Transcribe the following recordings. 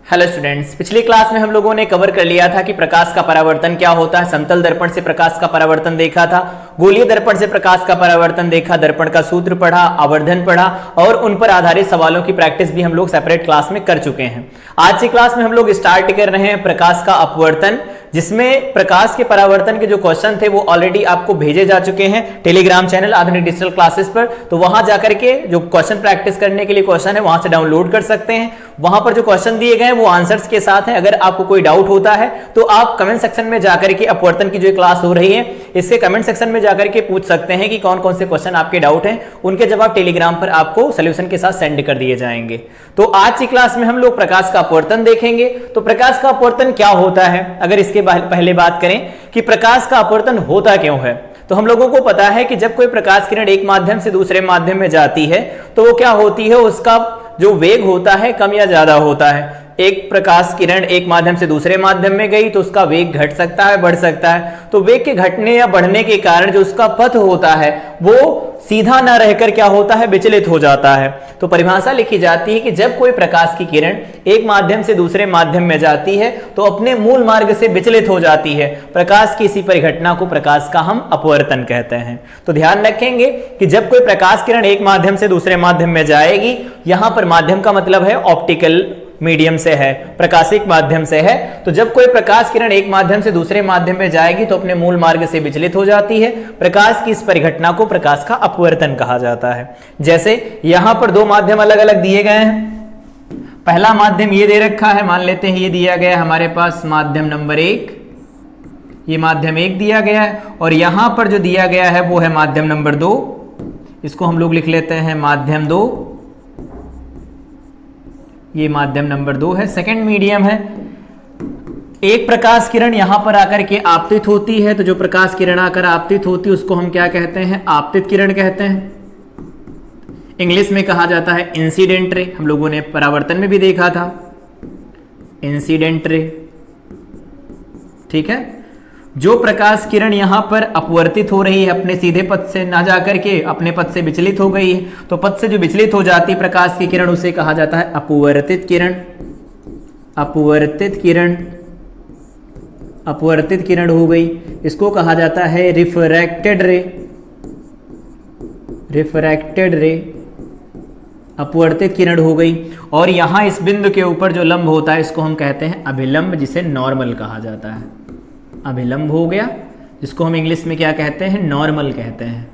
Hello students, पिछली class में हम लोगों ने कवर कर लिया था कि प्रकाश का परावर्तन क्या होता है। समतल दर्पण से प्रकाश का परावर्तन देखा था, गोलीय दर्पण से प्रकाश का परावर्तन देखा, दर्पण का सूत्र पढ़ा, आवर्धन पढ़ा और उन पर आधारित सवालों की प्रैक्टिस भी हम लोग सेपरेट क्लास में कर चुके हैं। आज की क्लास में हम लोग स्टार्ट कर रहे हैं प्रकाश का अपवर्तन, जिसमें प्रकाश के परावर्तन के जो क्वेश्चन थे वो ऑलरेडी आपको भेजे जा चुके हैं टेलीग्राम चैनल आधुनिक डिजिटल क्लासेस पर। तो वहां जाकर के जो क्वेश्चन प्रैक्टिस करने के लिए क्वेश्चन है वहां से डाउनलोड कर सकते हैं। वहां पर जो क्वेश्चन दिए गए हैं वो आंसर्स के साथ हैं। अगर आपको कोई डाउट होता है तो आप कमेंट सेक्शन में जाकर के अपवर्तन की जो क्लास हो रही है इसके कमेंट सेक्शन में जाकर के पूछ सकते हैं कि कौन कौन से क्वेश्चन आपके डाउट हैं। उनके जवाब टेलीग्राम पर आपको सोल्यूशन के साथ सेंड कर दिए जाएंगे। तो आज की क्लास में हम लोग प्रकाश का अपवर्तन देखेंगे। तो प्रकाश का अपवर्तन क्या होता है, अगर इसके पहले बात करें कि प्रकाश का अपवर्तन होता क्यों है, तो हम लोगों को पता है कि जब कोई प्रकाश किरण एक माध्यम से दूसरे माध्यम में जाती है तो वो क्या होती है, उसका जो वेग होता है कम या ज्यादा होता है। एक प्रकाश किरण एक माध्यम से दूसरे माध्यम में गई तो उसका वेग घट सकता है, बढ़ सकता है। तो वेग के घटने या बढ़ने के कारण जो उसका पथ होता है वो सीधा ना रहकर क्या होता है, विचलित हो जाता है। तो परिभाषा लिखी जाती है कि जब कोई प्रकाश की किरण एक माध्यम से दूसरे माध्यम में जाती है तो अपने मूल मार्ग से विचलित हो जाती है। प्रकाश की इसी परिघटना को प्रकाश का हम अपवर्तन कहते हैं। तो ध्यान रखेंगे कि जब कोई प्रकाश किरण एक माध्यम से दूसरे माध्यम में जाएगी, यहां पर माध्यम का मतलब है ऑप्टिकल मीडियम से है, प्रकाशिक माध्यम से है। तो जब कोई प्रकाश किरण एक माध्यम से दूसरे माध्यम में जाएगी तो अपने मूल मार्ग से विचलित हो जाती है। प्रकाश की इस परिघटना को प्रकाश का अपवर्तन कहा जाता है। जैसे यहां पर दो माध्यम अलग अलग दिए गए हैं। पहला माध्यम ये दे रखा है, मान लेते हैं ये दिया गया है हमारे पास माध्यम नंबर 1, ये माध्यम 1 दिया गया है। और यहां पर जो दिया गया है वो है माध्यम नंबर 2, इसको हम लोग लिख लेते हैं माध्यम 2। ये माध्यम नंबर 2 है, सेकंड मीडियम है। एक प्रकाश किरण यहां पर आकर के आपतित होती है, तो जो प्रकाश किरण आकर आपतित होती है उसको हम क्या कहते हैं, आपतित किरण कहते हैं। इंग्लिश में कहा जाता है इंसिडेंट रे, हम लोगों ने परावर्तन में भी देखा था इंसिडेंट रे, ठीक है। जो प्रकाश किरण यहां पर अपवर्तित हो रही है, अपने सीधे पथ से ना जाकर के अपने पथ से विचलित हो गई है, तो पथ से जो विचलित हो जाती प्रकाश की किरण उसे कहा जाता है अपवर्तित किरण। अपवर्तित किरण, अपवर्तित किरण हो गई, इसको कहा जाता है रिफ्रैक्टेड रे। रिफ्रैक्टेड रे, अपवर्तित किरण हो गई। और यहां इस बिंदु के ऊपर जो लंब होता है इसको हम कहते हैं अभिलंब, जिसे नॉर्मल कहा जाता है। अभिलंब हो गया, जिसको हम इंग्लिश में क्या कहते हैं, नॉर्मल कहते हैं,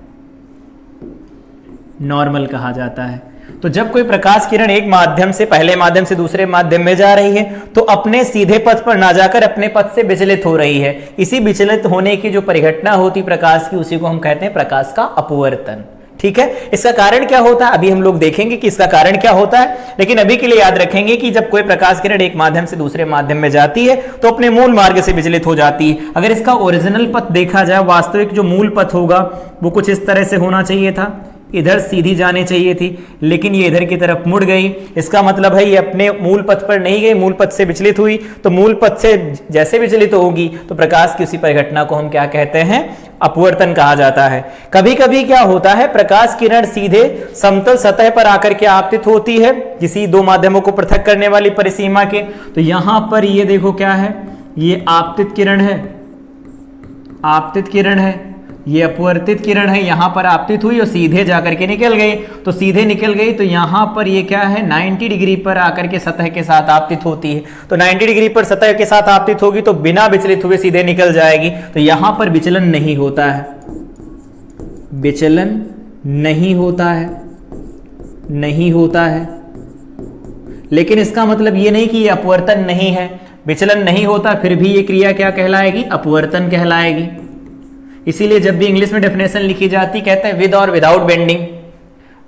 नॉर्मल कहा जाता है। तो जब कोई प्रकाश किरण एक माध्यम से पहले माध्यम से दूसरे माध्यम में जा रही है तो अपने सीधे पथ पर ना जाकर अपने पथ से विचलित हो रही है। इसी विचलित होने की जो परिघटना होती प्रकाश की, उसी को हम कहते हैं प्रकाश का अपवर्तन, ठीक है। इसका कारण क्या होता है अभी हम लोग देखेंगे कि इसका कारण क्या होता है, लेकिन अभी के लिए याद रखेंगे कि जब कोई प्रकाश किरण एक माध्यम से दूसरे माध्यम में जाती है तो अपने मूल मार्ग से विचलित हो जाती है। अगर इसका ओरिजिनल पथ देखा जाए, वास्तविक जो मूल पथ होगा वो कुछ इस तरह से होना चाहिए था, इधर सीधी जानी चाहिए थी, लेकिन ये इधर की तरफ मुड़ गई। इसका मतलब है ये अपने मूल पथ पर नहीं गई, मूल पथ से विचलित हुई। तो मूल पथ से जैसे विचलित होगी तो प्रकाश की उसी परिघटना को हम क्या कहते हैं, अपवर्तन कहा जाता है। कभी कभी क्या होता है, प्रकाश किरण सीधे समतल सतह पर आकर के आपतित होती है किसी दो माध्यमों को पृथक करने वाली परिसीमा के। तो यहां पर ये देखो क्या है, ये आपतित किरण है, आपतित किरण है, ये अपवर्तित किरण है। यहां पर आपतित हुई और सीधे जाकर के निकल गई, तो सीधे निकल गई तो यहां पर ये क्या है, 90 डिग्री पर आकर के सतह के साथ आपतित होती है। तो 90 डिग्री पर सतह के साथ आपतित होगी तो बिना विचलित हुए सीधे निकल जाएगी। तो यहां पर विचलन नहीं होता है, विचलन नहीं होता है, नहीं होता है। लेकिन इसका मतलब ये नहीं कि ये अपवर्तन नहीं है, विचलन नहीं होता, फिर भी ये क्रिया क्या कहलाएगी, अपवर्तन कहलाएगी। इसीलिए जब भी इंग्लिश में डेफिनेशन लिखी जाती कहते हैं विद और विदाउट बेंडिंग।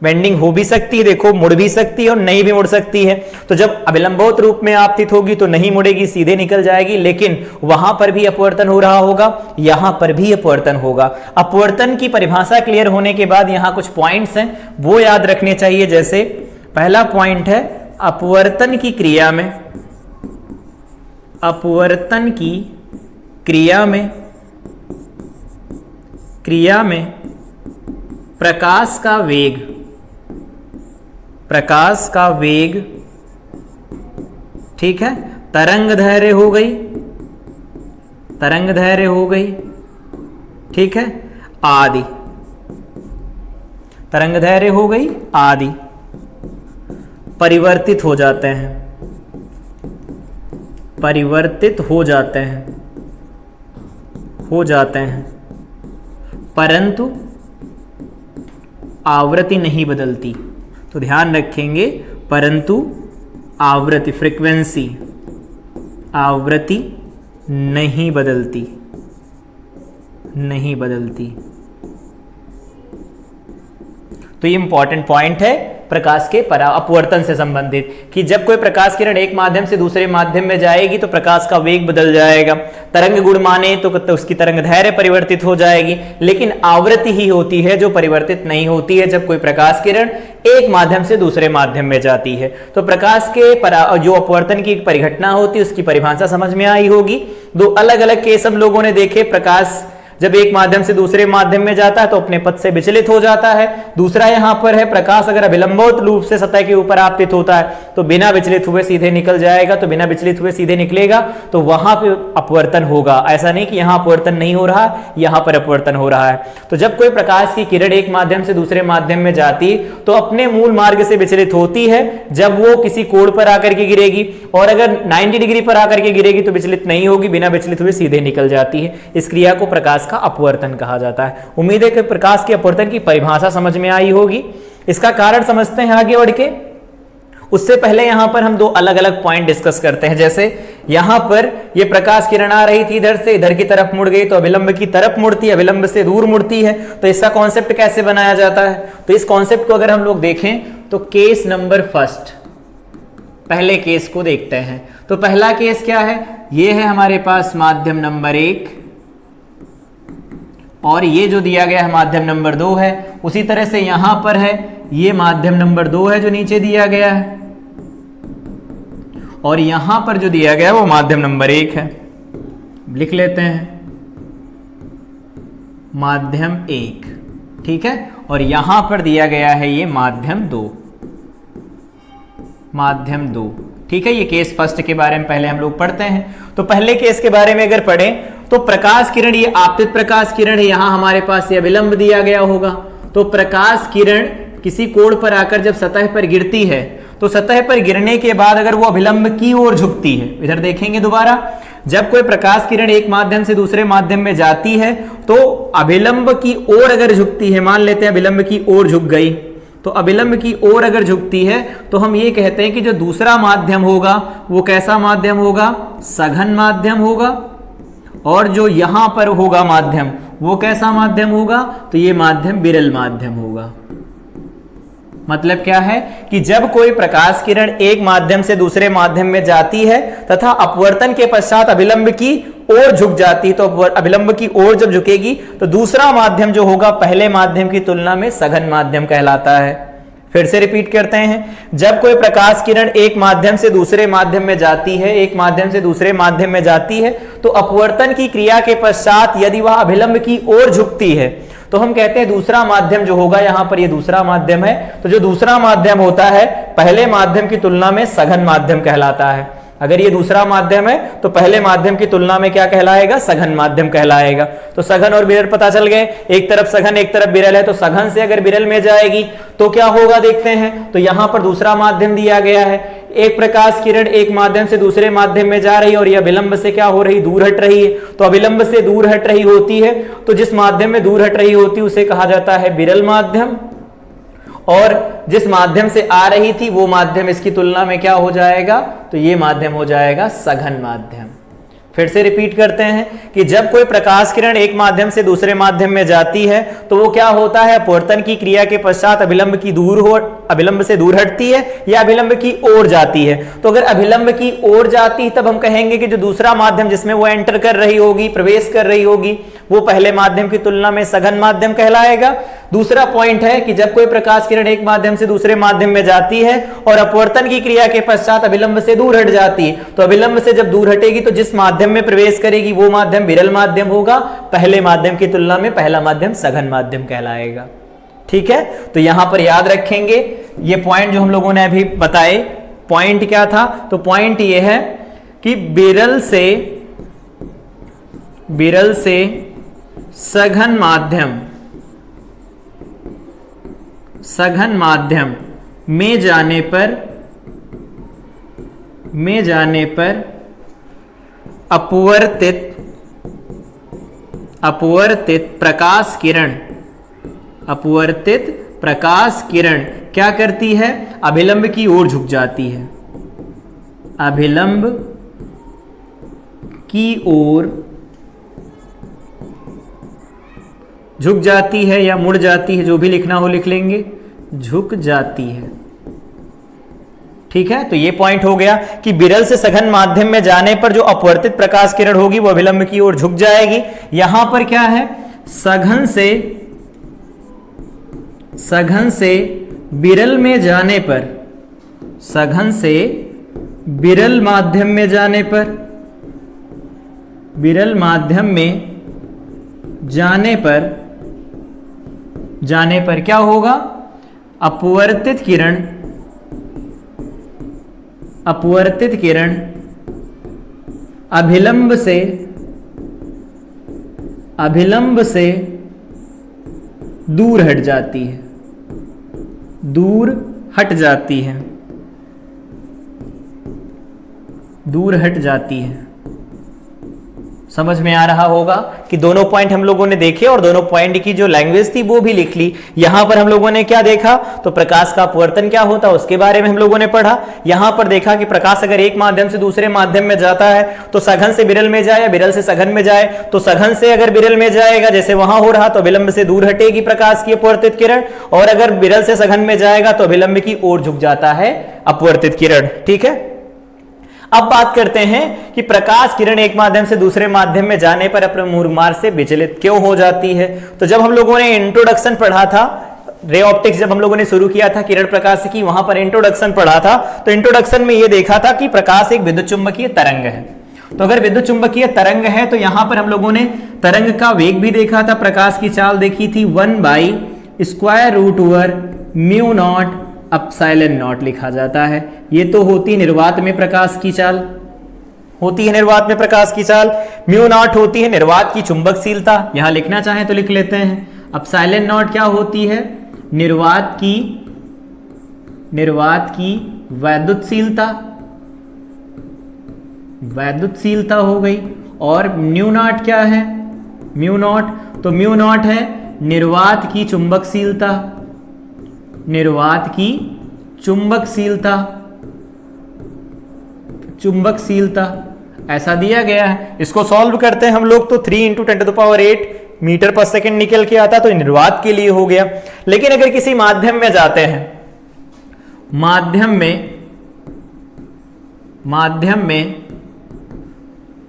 बेंडिंग हो भी सकती है, देखो मुड़ भी सकती है और नहीं भी मुड़ सकती है। तो जब अभिलंबोत रूप में आपतित होगी तो नहीं मुड़ेगी, सीधे निकल जाएगी, लेकिन वहां पर भी अपवर्तन हो रहा होगा, यहां पर भी अपवर्तन होगा। अपवर्तन की परिभाषा क्लियर होने के बाद यहां कुछ पॉइंट्स हैं वो याद रखने चाहिए। जैसे पहला पॉइंट है अपवर्तन की क्रिया में, अपवर्तन की क्रिया में प्रकाश का वेग, ठीक है, तरंग दैर्घ्य हो गई, तरंग दैर्घ्य हो गई, ठीक है, आदि, तरंग दैर्घ्य हो गई आदि, परिवर्तित हो जाते हैं, परिवर्तित हो जाते हैं, हो जाते हैं, परंतु आवृत्ति नहीं बदलती। तो ध्यान रखेंगे, परंतु आवृत्ति, फ्रीक्वेंसी, आवृत्ति नहीं बदलती, नहीं बदलती। तो ये इंपॉर्टेंट पॉइंट है प्रकाश के अपवर्तन से संबंधित, कि जब कोई प्रकाश किरण एक माध्यम से दूसरे माध्यम में जाएगी तो प्रकाश का वेग बदल जाएगा, तरंग गुण माने तो उसकी तरंग दैर्घ्य परिवर्तित हो जाएगी, लेकिन आवृत्ति ही होती है जो परिवर्तित नहीं होती है जब कोई प्रकाश किरण एक माध्यम से दूसरे माध्यम में जाती है। तो प्रकाश के जो अपवर्तन की परिघटना होती है उसकी परिभाषा समझ में आई होगी। दो अलग अलग केस हम लोगों ने देखे, प्रकाश जब एक माध्यम से दूसरे माध्यम में जाता है तो अपने पथ से विचलित हो जाता है। दूसरा यहां पर है, प्रकाश अगर अभिलंबवत रूप से सतह के ऊपर आपतित होता है तो बिना विचलित हुए सीधे निकल जाएगा, तो बिना विचलित हुए सीधे निकलेगा तो वहां पे अपवर्तन होगा। ऐसा नहीं कि यहां अपवर्तन नहीं हो रहा, यहां पर अपवर्तन हो रहा है। तो जब कोई प्रकाश की किरण एक माध्यम से दूसरे माध्यम में जाती तो अपने मूल मार्ग से विचलित होती है जब वो किसी कोण पर आकर के गिरेगी, और अगर 90 डिग्री पर आकर के गिरेगी तो विचलित नहीं होगी, बिना विचलित हुए सीधे निकल जाती है। इस क्रिया को प्रकाश का अपवर्तन कहा जाता है। उम्मीद है कि प्रकाश के अपवर्तन की परिभाषा समझ में आई होगी। इसका कारण समझते हैं आगे बढ़ के। उससे पहले यहां पर हम दो अलग अलग पॉइंट डिस्कस करते हैं। जैसे यहां पर ये प्रकाश किरण आ रही थी इधर से, इधर की तरफ मुड़ गई तो अभिलंब की तरफ मुड़ती है, अभिलंब से दूर मुड़ती है। तो इसका कॉन्सेप्ट कैसे बनाया जाता है? तो इस कॉन्सेप्ट को अगर हम लोग देखें तो केस नंबर फर्स्ट, पहले केस को देखते हैं। तो पहला केस क्या है? ये है हमारे पास माध्यम नंबर 1 और ये जो दिया गया है माध्यम नंबर 2 है। उसी तरह से यहां पर है, ये माध्यम नंबर 2 है जो नीचे दिया गया है, और यहां पर जो दिया गया है वो माध्यम नंबर 1 है। लिख लेते हैं माध्यम 1, ठीक है। और यहां पर दिया गया है ये माध्यम 2, माध्यम 2, ठीक है। ये केस फर्स्ट के बारे में पहले हम लोग पढ़ते हैं। तो पहले केस के बारे में अगर पढ़ें तो प्रकाश किरण, ये आपतित प्रकाश किरण है, यहां हमारे पास ये अभिलंब दिया गया होगा। तो प्रकाश किरण किसी कोण पर आकर जब सतह पर गिरती है तो सतह पर गिरने के बाद अगर वो अभिलंब की ओर झुकती है, इधर देखेंगे दोबारा, जब कोई प्रकाश किरण एक माध्यम से दूसरे माध्यम में जाती है तो अभिलंब की ओर अगर झुकती है, मान लेते हैं अभिलंब की ओर झुक गई, तो अभिलंब की ओर अगर झुकती है तो हम ये कहते हैं कि जो दूसरा माध्यम होगा वो कैसा माध्यम होगा? सघन माध्यम होगा। और जो यहां पर होगा माध्यम वो कैसा माध्यम होगा? तो ये माध्यम विरल माध्यम होगा। मतलब क्या है कि जब कोई प्रकाश किरण एक माध्यम से दूसरे माध्यम में जाती है तथा अपवर्तन के पश्चात अभिलंब की ओर झुक जाती है, तो अभिलंब की ओर जब झुकेगी तो दूसरा माध्यम जो होगा पहले माध्यम की तुलना में सघन माध्यम कहलाता है। फिर से रिपीट करते हैं, जब कोई प्रकाश किरण एक माध्यम से दूसरे माध्यम में जाती है, एक माध्यम से दूसरे माध्यम में जाती है, तो अपवर्तन की क्रिया के पश्चात यदि वह अभिलंब की ओर झुकती है तो हम कहते हैं दूसरा माध्यम जो होगा, यहां पर ये दूसरा माध्यम है, तो जो दूसरा माध्यम होता है पहले माध्यम की तुलना में सघन माध्यम कहलाता है। अगर ये दूसरा माध्यम है तो पहले माध्यम की तुलना में क्या कहलाएगा? सघन माध्यम कहलाएगा। तो सघन और विरल पता चल गए, एक तरफ सघन एक तरफ विरल है, तो सघन से अगर विरल में जाएगी तो क्या होगा देखते हैं। तो यहां पर दूसरा माध्यम दिया गया है, एक प्रकाश किरण एक माध्यम से दूसरे माध्यम में जा रही है और यह अभिलंब से क्या हो रही? दूर हट रही है। तो अभिलंब से दूर हट रही होती है, तो जिस माध्यम में दूर हट रही होती है उसे कहा जाता है विरल माध्यम, और जिस माध्यम से आ रही थी वो माध्यम इसकी तुलना में क्या हो जाएगा? तो ये माध्यम हो जाएगा सघन माध्यम। फिर से रिपीट करते हैं कि जब कोई प्रकाश किरण एक माध्यम से दूसरे माध्यम में जाती है तो वो क्या होता है? अपवर्तन की क्रिया के पश्चात अभिलंब से दूर हटती है या अभिलंब की ओर जाती है। तो अगर अभिलंब की ओर जाती है तब हम कहेंगे कि जो दूसरा माध्यम जिसमें वो एंटर कर रही होगी, प्रवेश कर रही होगी, वो पहले माध्यम की तुलना में सघन माध्यम कहलाएगा। दूसरा पॉइंट है कि जब कोई प्रकाश किरण एक माध्यम से दूसरे माध्यम में जाती है और अपवर्तन की क्रिया के पश्चात अभिलंब से दूर हट जाती है, तो अभिलंब से जब दूर हटेगी तो जिस माध्यम में प्रवेश करेगी वो माध्यम विरल माध्यम होगा, पहले माध्यम की तुलना में पहला माध्यम सघन माध्यम कहलाएगा। ठीक है, तो यहां पर याद रखेंगे ये पॉइंट जो हम लोगों ने अभी बताए, पॉइंट क्या था? तो पॉइंट ये है कि विरल से सघन माध्यम में जाने पर अपवर्तित प्रकाश किरण क्या करती है? अभिलंब की ओर झुक जाती है, अभिलंब की ओर झुक जाती है या मुड़ जाती है, जो भी लिखना हो लिख लेंगे, झुक जाती है। ठीक है, तो ये पॉइंट हो गया कि विरल से सघन माध्यम में जाने पर जो अपवर्तित प्रकाश किरण होगी वो अभिलंब की ओर झुक जाएगी। यहां पर क्या है? सघन से विरल में जाने पर, सघन से विरल माध्यम में जाने पर, विरल माध्यम में जाने पर क्या होगा? अपवर्तित किरण अभिलंब से दूर हट जाती है, दूर हट जाती है। समझ में आ रहा होगा कि दोनों पॉइंट हम लोगों ने देखे और दोनों पॉइंट की जो लैंग्वेज थी वो भी लिख ली। यहां पर हम लोगों ने क्या देखा? तो प्रकाश का अपवर्तन क्या होता है उसके बारे में हम लोगों ने पढ़ा। यहां पर देखा कि प्रकाश अगर एक माध्यम से दूसरे माध्यम में जाता है तो सघन से विरल में जाए या विरल से सघन में जाए, तो सघन से अगर विरल में जाएगा जैसे वहां हो रहा तो अभिलंब से दूर हटेगी प्रकाश की अपवर्तित किरण, और अगर विरल से सघन में जाएगा तो अभिलंब की ओर झुक जाता है अपवर्तित किरण। ठीक है, अब बात करते हैं कि प्रकाश किरण एक माध्यम से दूसरे माध्यम में जाने पर अपने मूल मार्ग से विचलित क्यों हो जाती है। तो जब हम लोगों ने इंट्रोडक्शन पढ़ा था, रे ऑप्टिक्स जब हम लोगों ने शुरू किया था किरण प्रकाश की, वहां पर इंट्रोडक्शन पढ़ा था, तो इंट्रोडक्शन में यह देखा था कि प्रकाश एक विद्युत चुंबकीय तरंग है। तो अगर विद्युत चुंबकीय तरंग है तो यहां पर हम लोगों ने तरंग का वेग भी देखा था, प्रकाश की चाल देखी थी, 1/√μ0 एप्सिलॉन नॉट लिखा जाता है। ये तो होती निर्वात में प्रकाश की चाल, होती है निर्वात में प्रकाश की चाल। μ0 होती है निर्वात की चुंबकशीलता, यहां लिखना चाहें तो लिख लेते हैं। एप्सिलॉन नॉट क्या होती है? निर्वात की वैद्युतशीलता हो गई। और μ0 क्या है? μ0 तो μ0 है निर्वात की चुंबकशीलता ऐसा दिया गया है। इसको सॉल्व करते हैं हम लोग तो 3 × 10⁸ मीटर पर सेकंड निकल के आता, तो निर्वात के लिए हो गया। लेकिन अगर किसी माध्यम में जाते हैं, माध्यम में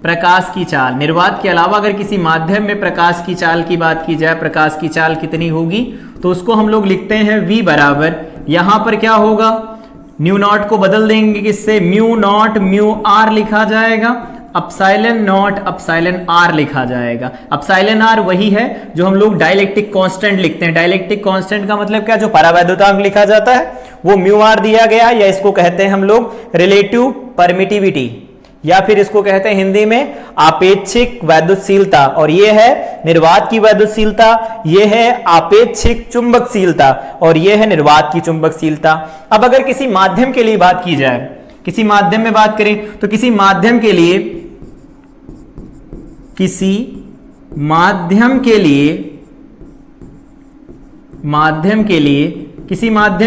प्रकाश की चाल, निर्वात के अलावा अगर किसी माध्यम में प्रकाश की चाल की बात की जाए, प्रकाश की चाल कितनी होगी, तो उसको हम लोग लिखते हैं V बराबर, यहां पर क्या होगा? μ0 को बदल देंगे किससे? μ0 μr लिखा जाएगा, एप्सिलॉन नॉट एप्सिलॉन r लिखा जाएगा। एप्सिलॉन r वही है जो हम लोग डाइलेक्ट्रिक कांस्टेंट लिखते हैं। डाइलेक्ट्रिक कांस्टेंट का मतलब क्या? जो परावैद्युतांक लिखा जाता है वो μr दिया गया, या इसको कहते हैं हम लोग रिलेटिव परमिटिविटी, या फिर इसको कहते हैं हिंदी में आपेक्षिक वैद्युतशीलता। और ये है निर्वात की वैद्युतशीलता, ये है आपेक्षिक चुंबकशीलता, और ये है निर्वात की चुंबकशीलता। अब अगर किसी माध्यम के लिए बात की जाए, किसी माध्यम में बात करें, तो किसी माध्यम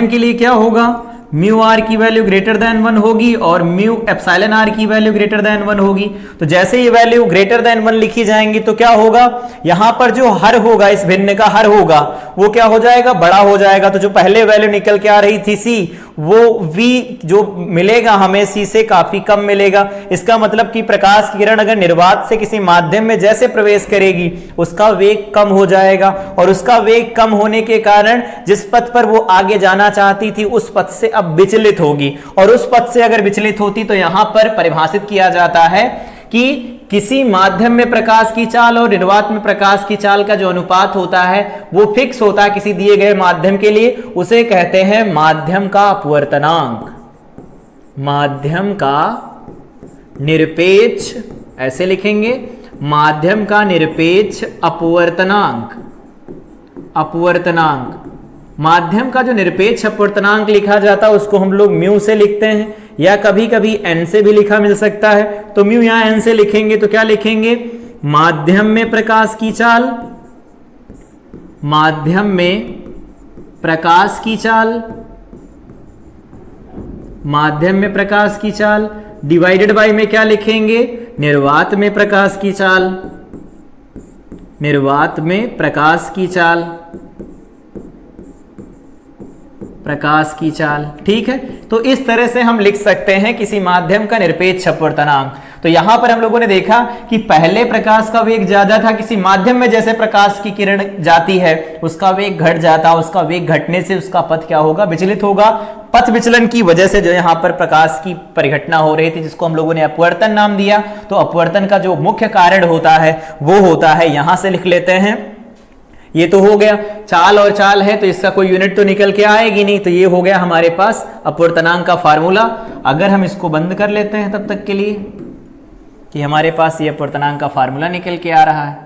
के लिए क्या होगा? μr की वैल्यू ग्रेटर देन 1 होगी और एप्सिलॉन r की वैल्यू ग्रेटर देन 1 होगी। तो जैसे ये वैल्यू ग्रेटर देन 1 लिखी जाएंगी तो क्या होगा? यहां पर जो हर होगा, इस भिन्न का हर होगा, वो क्या हो जाएगा? बड़ा हो जाएगा। तो जो पहले वैल्यू निकल के आ रही थी c, वो v जो मिलेगा हमें c से काफी कम मिलेगा। इसका मतलब कि प्रकाश की किरण अगर निर्वात से किसी माध्यम में जैसे प्रवेश करेगी, उसका वेग कम हो जाएगा, और उसका वेग कम होने के कारण जिस पथ पर वो आगे जाना चाहती थी उस पथ से अब विचलित होगी। और उस पथ से अगर विचलित होती तो यहां पर परिभाषित किया जाता है कि किसी माध्यम में प्रकाश की चाल और निर्वात में प्रकाश की चाल का जो अनुपात होता है वो फिक्स होता है किसी दिए गए माध्यम के लिए, उसे कहते हैं माध्यम का अपवर्तनांक। माध्यम का निरपेक्ष, ऐसे लिखेंगे, माध्यम का निरपेक्ष अपवर्तनांक। अपवर्तनांक, माध्यम का जो निरपेक्ष अपवर्तनांक लिखा जाता है उसको हम लोग म्यू से लिखते हैं, या कभी कभी एन से भी लिखा मिल सकता है। तो म्यू यहां एन से लिखेंगे तो क्या लिखेंगे, माध्यम में प्रकाश की चाल, माध्यम में प्रकाश की चाल, माध्यम में प्रकाश की चाल डिवाइडेड बाय में क्या लिखेंगे, निर्वात में प्रकाश की चाल, निर्वात में प्रकाश की चाल, प्रकाश की चाल। ठीक है, तो इस तरह से हम लिख सकते हैं किसी माध्यम का निरपेक्ष अपवर्तनांक। तो यहां पर हम लोगों ने देखा कि पहले प्रकाश का वेग ज्यादा था, किसी माध्यम में जैसे प्रकाश की किरण जाती है उसका वेग घट जाता, उसका वेग घटने से उसका पथ क्या होगा, विचलित होगा। पथ विचलन की वजह से जो यहां पर प्रकाश की परिघटना हो रही थी जिसको हम लोगों ने अपवर्तन नाम दिया, तो अपवर्तन का जो मुख्य कारण होता है वो होता है, यहां से लिख लेते हैं, ये तो हो गया। चाल और चाल है तो इसका कोई यूनिट तो निकल के आएगी नहीं, तो ये हो गया हमारे पास अपवर्तनांक का फार्मूला। अगर हम इसको बंद कर लेते हैं तब तक के लिए कि हमारे पास ये अपवर्तनांक का फार्मूला निकल के आ रहा है,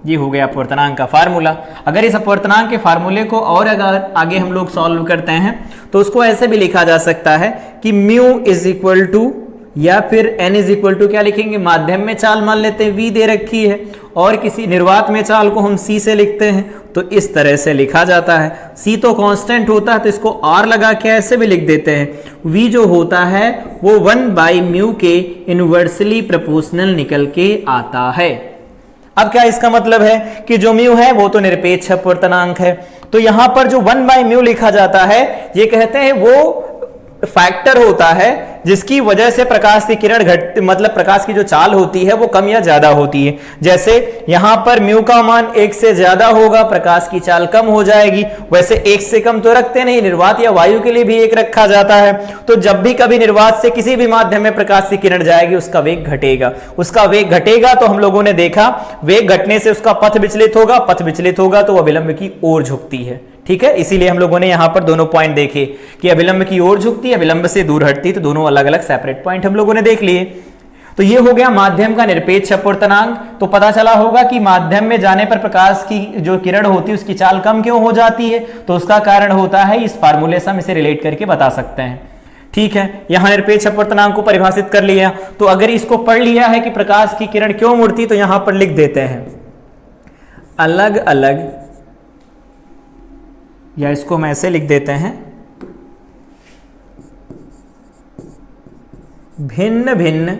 ये हो गया अपवर्तनांक का फार्मूला। अगर इस अपवर्तनांक के फार्मूले को और अगर आगे हम लोग सॉल्व करते हैं तो उसको ऐसे भी लिखा जा सकता है कि म्यू इज इक्वल टू, या फिर n इज इक्वल टू क्या लिखेंगे, माध्यम में चाल मान लेते हैं v दे रखी है, और किसी निर्वात में चाल को हम c से लिखते हैं, तो इस तरह से लिखा जाता है। c तो कांस्टेंट होता है तो इसको r लगा के ऐसे भी लिख देते हैं। v जो होता है वो 1/μ के इनवर्सली प्रोपोर्शनल निकल के आता है। अब क्या इसका मतलब है कि जो म्यू है वो तो निरपेक्ष अपवर्तनांक है, तो यहां पर जो 1/μ लिखा जाता है ये कहते हैं वो फैक्टर होता है जिसकी वजह से प्रकाश की किरण घट, मतलब प्रकाश की जो चाल होती है वो कम या ज्यादा होती है। जैसे यहां पर म्यू का मान 1 से ज्यादा होगा, प्रकाश की चाल कम हो जाएगी। वैसे 1 से कम तो रखते नहीं, निर्वात या वायु के लिए भी 1 रखा जाता है। तो जब भी कभी निर्वात से किसी भी माध्यम में प्रकाश की किरण जाएगी उसका वेग घटेगा, उसका वेग घटेगा तो हम लोगों ने देखा वेग घटने से उसका पथ विचलित होगा, पथ विचलित होगा तो वह विलंब की ओर झुकती है। ठीक है, इसीलिए हम लोगों ने यहां पर दोनों पॉइंट देखे कि अविलंब की ओर झुकती है, विलंब से दूर हटती, तो दोनों अलग अलग सेपरेट पॉइंट हम लोगों ने देख लिए। तो ये हो गया माध्यम का निरपेक्ष अपवर्तनांक। तो पता चला होगा कि माध्यम में जाने पर प्रकाश की जो किरण होती है उसकी चाल कम क्यों हो जाती है, तो उसका कारण होता है, इस फार्मूले से हम इसे रिलेट करके बता सकते हैं। ठीक है, यहां निरपेक्ष अपवर्तनांक को परिभाषित कर लिया। तो अगर इसको पढ़ लिया है कि प्रकाश की किरण क्यों मुड़ती, तो यहां पर लिख देते हैं अलग अलग, या इसको हम ऐसे लिख देते हैं, भिन्न भिन्न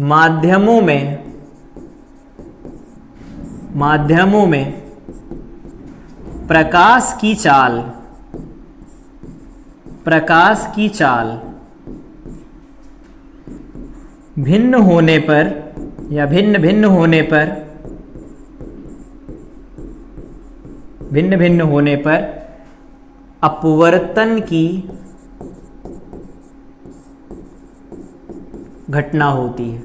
माध्यमों में प्रकाश की चाल भिन्न होने पर या भिन्न भिन्न होने पर अपवर्तन की घटना होती है,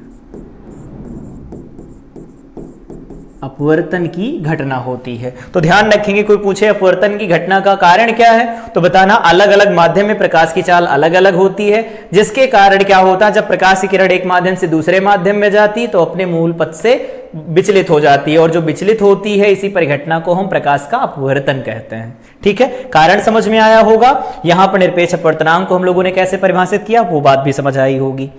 अपवर्तन की घटना होती है। तो ध्यान रखेंगे, कोई पूछे अपवर्तन की घटना का कारण क्या है तो बताना अलग अलग माध्यम में प्रकाश की चाल अलग अलग होती है, जिसके कारण क्या होता है, जब प्रकाश की किरण एक माध्यम से दूसरे माध्यम में जाती तो अपने मूल पथ से विचलित हो जाती है, और जो विचलित होती है इसी परिघटना को हम प्रकाश का अपवर्तन कहते हैं। ठीक है, कारण समझ में आया होगा। यहां पर निरपेक्ष अपवर्तनांक को हम लोगों ने कैसे परिभाषित किया वो बात भी समझ आई होगी।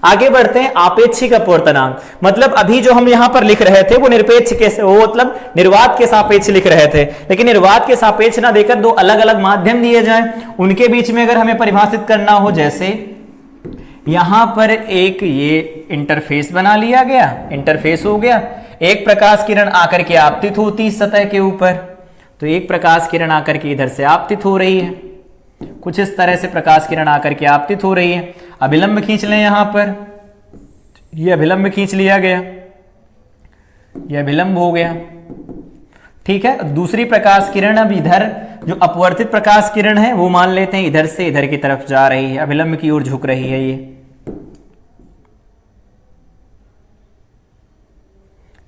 आगे बढ़ते हैं, आपेक्षिक अपवर्तनांक। मतलब अभी जो हम यहां पर लिख रहे थे वो निरपेक्ष के, वो मतलब निर्वात के सापेक्ष लिख रहे थे, लेकिन निर्वात के सापेक्ष ना देकर दो अलग अलग माध्यम दिए जाएं, उनके बीच में अगर हमें परिभाषित करना हो, जैसे यहां पर एक ये इंटरफेस बना लिया गया, इंटरफेस हो गया, एक प्रकाश किरण आकर के आपतित होती इस सतह के ऊपर, तो एक प्रकाश किरण आकर के इधर से आपतित हो रही है, कुछ इस तरह से प्रकाश किरण आकर के आपतित हो रही है। अभिलंब खींच लें, यहां पर ये अभिलंब खींच लिया गया, ये अभिलंब हो गया। ठीक है, दूसरी प्रकाश किरण अब इधर जो अपवर्तित प्रकाश किरण है वो मान लेते हैं इधर से इधर की तरफ जा रही है, अभिलंब की ओर झुक रही है ये।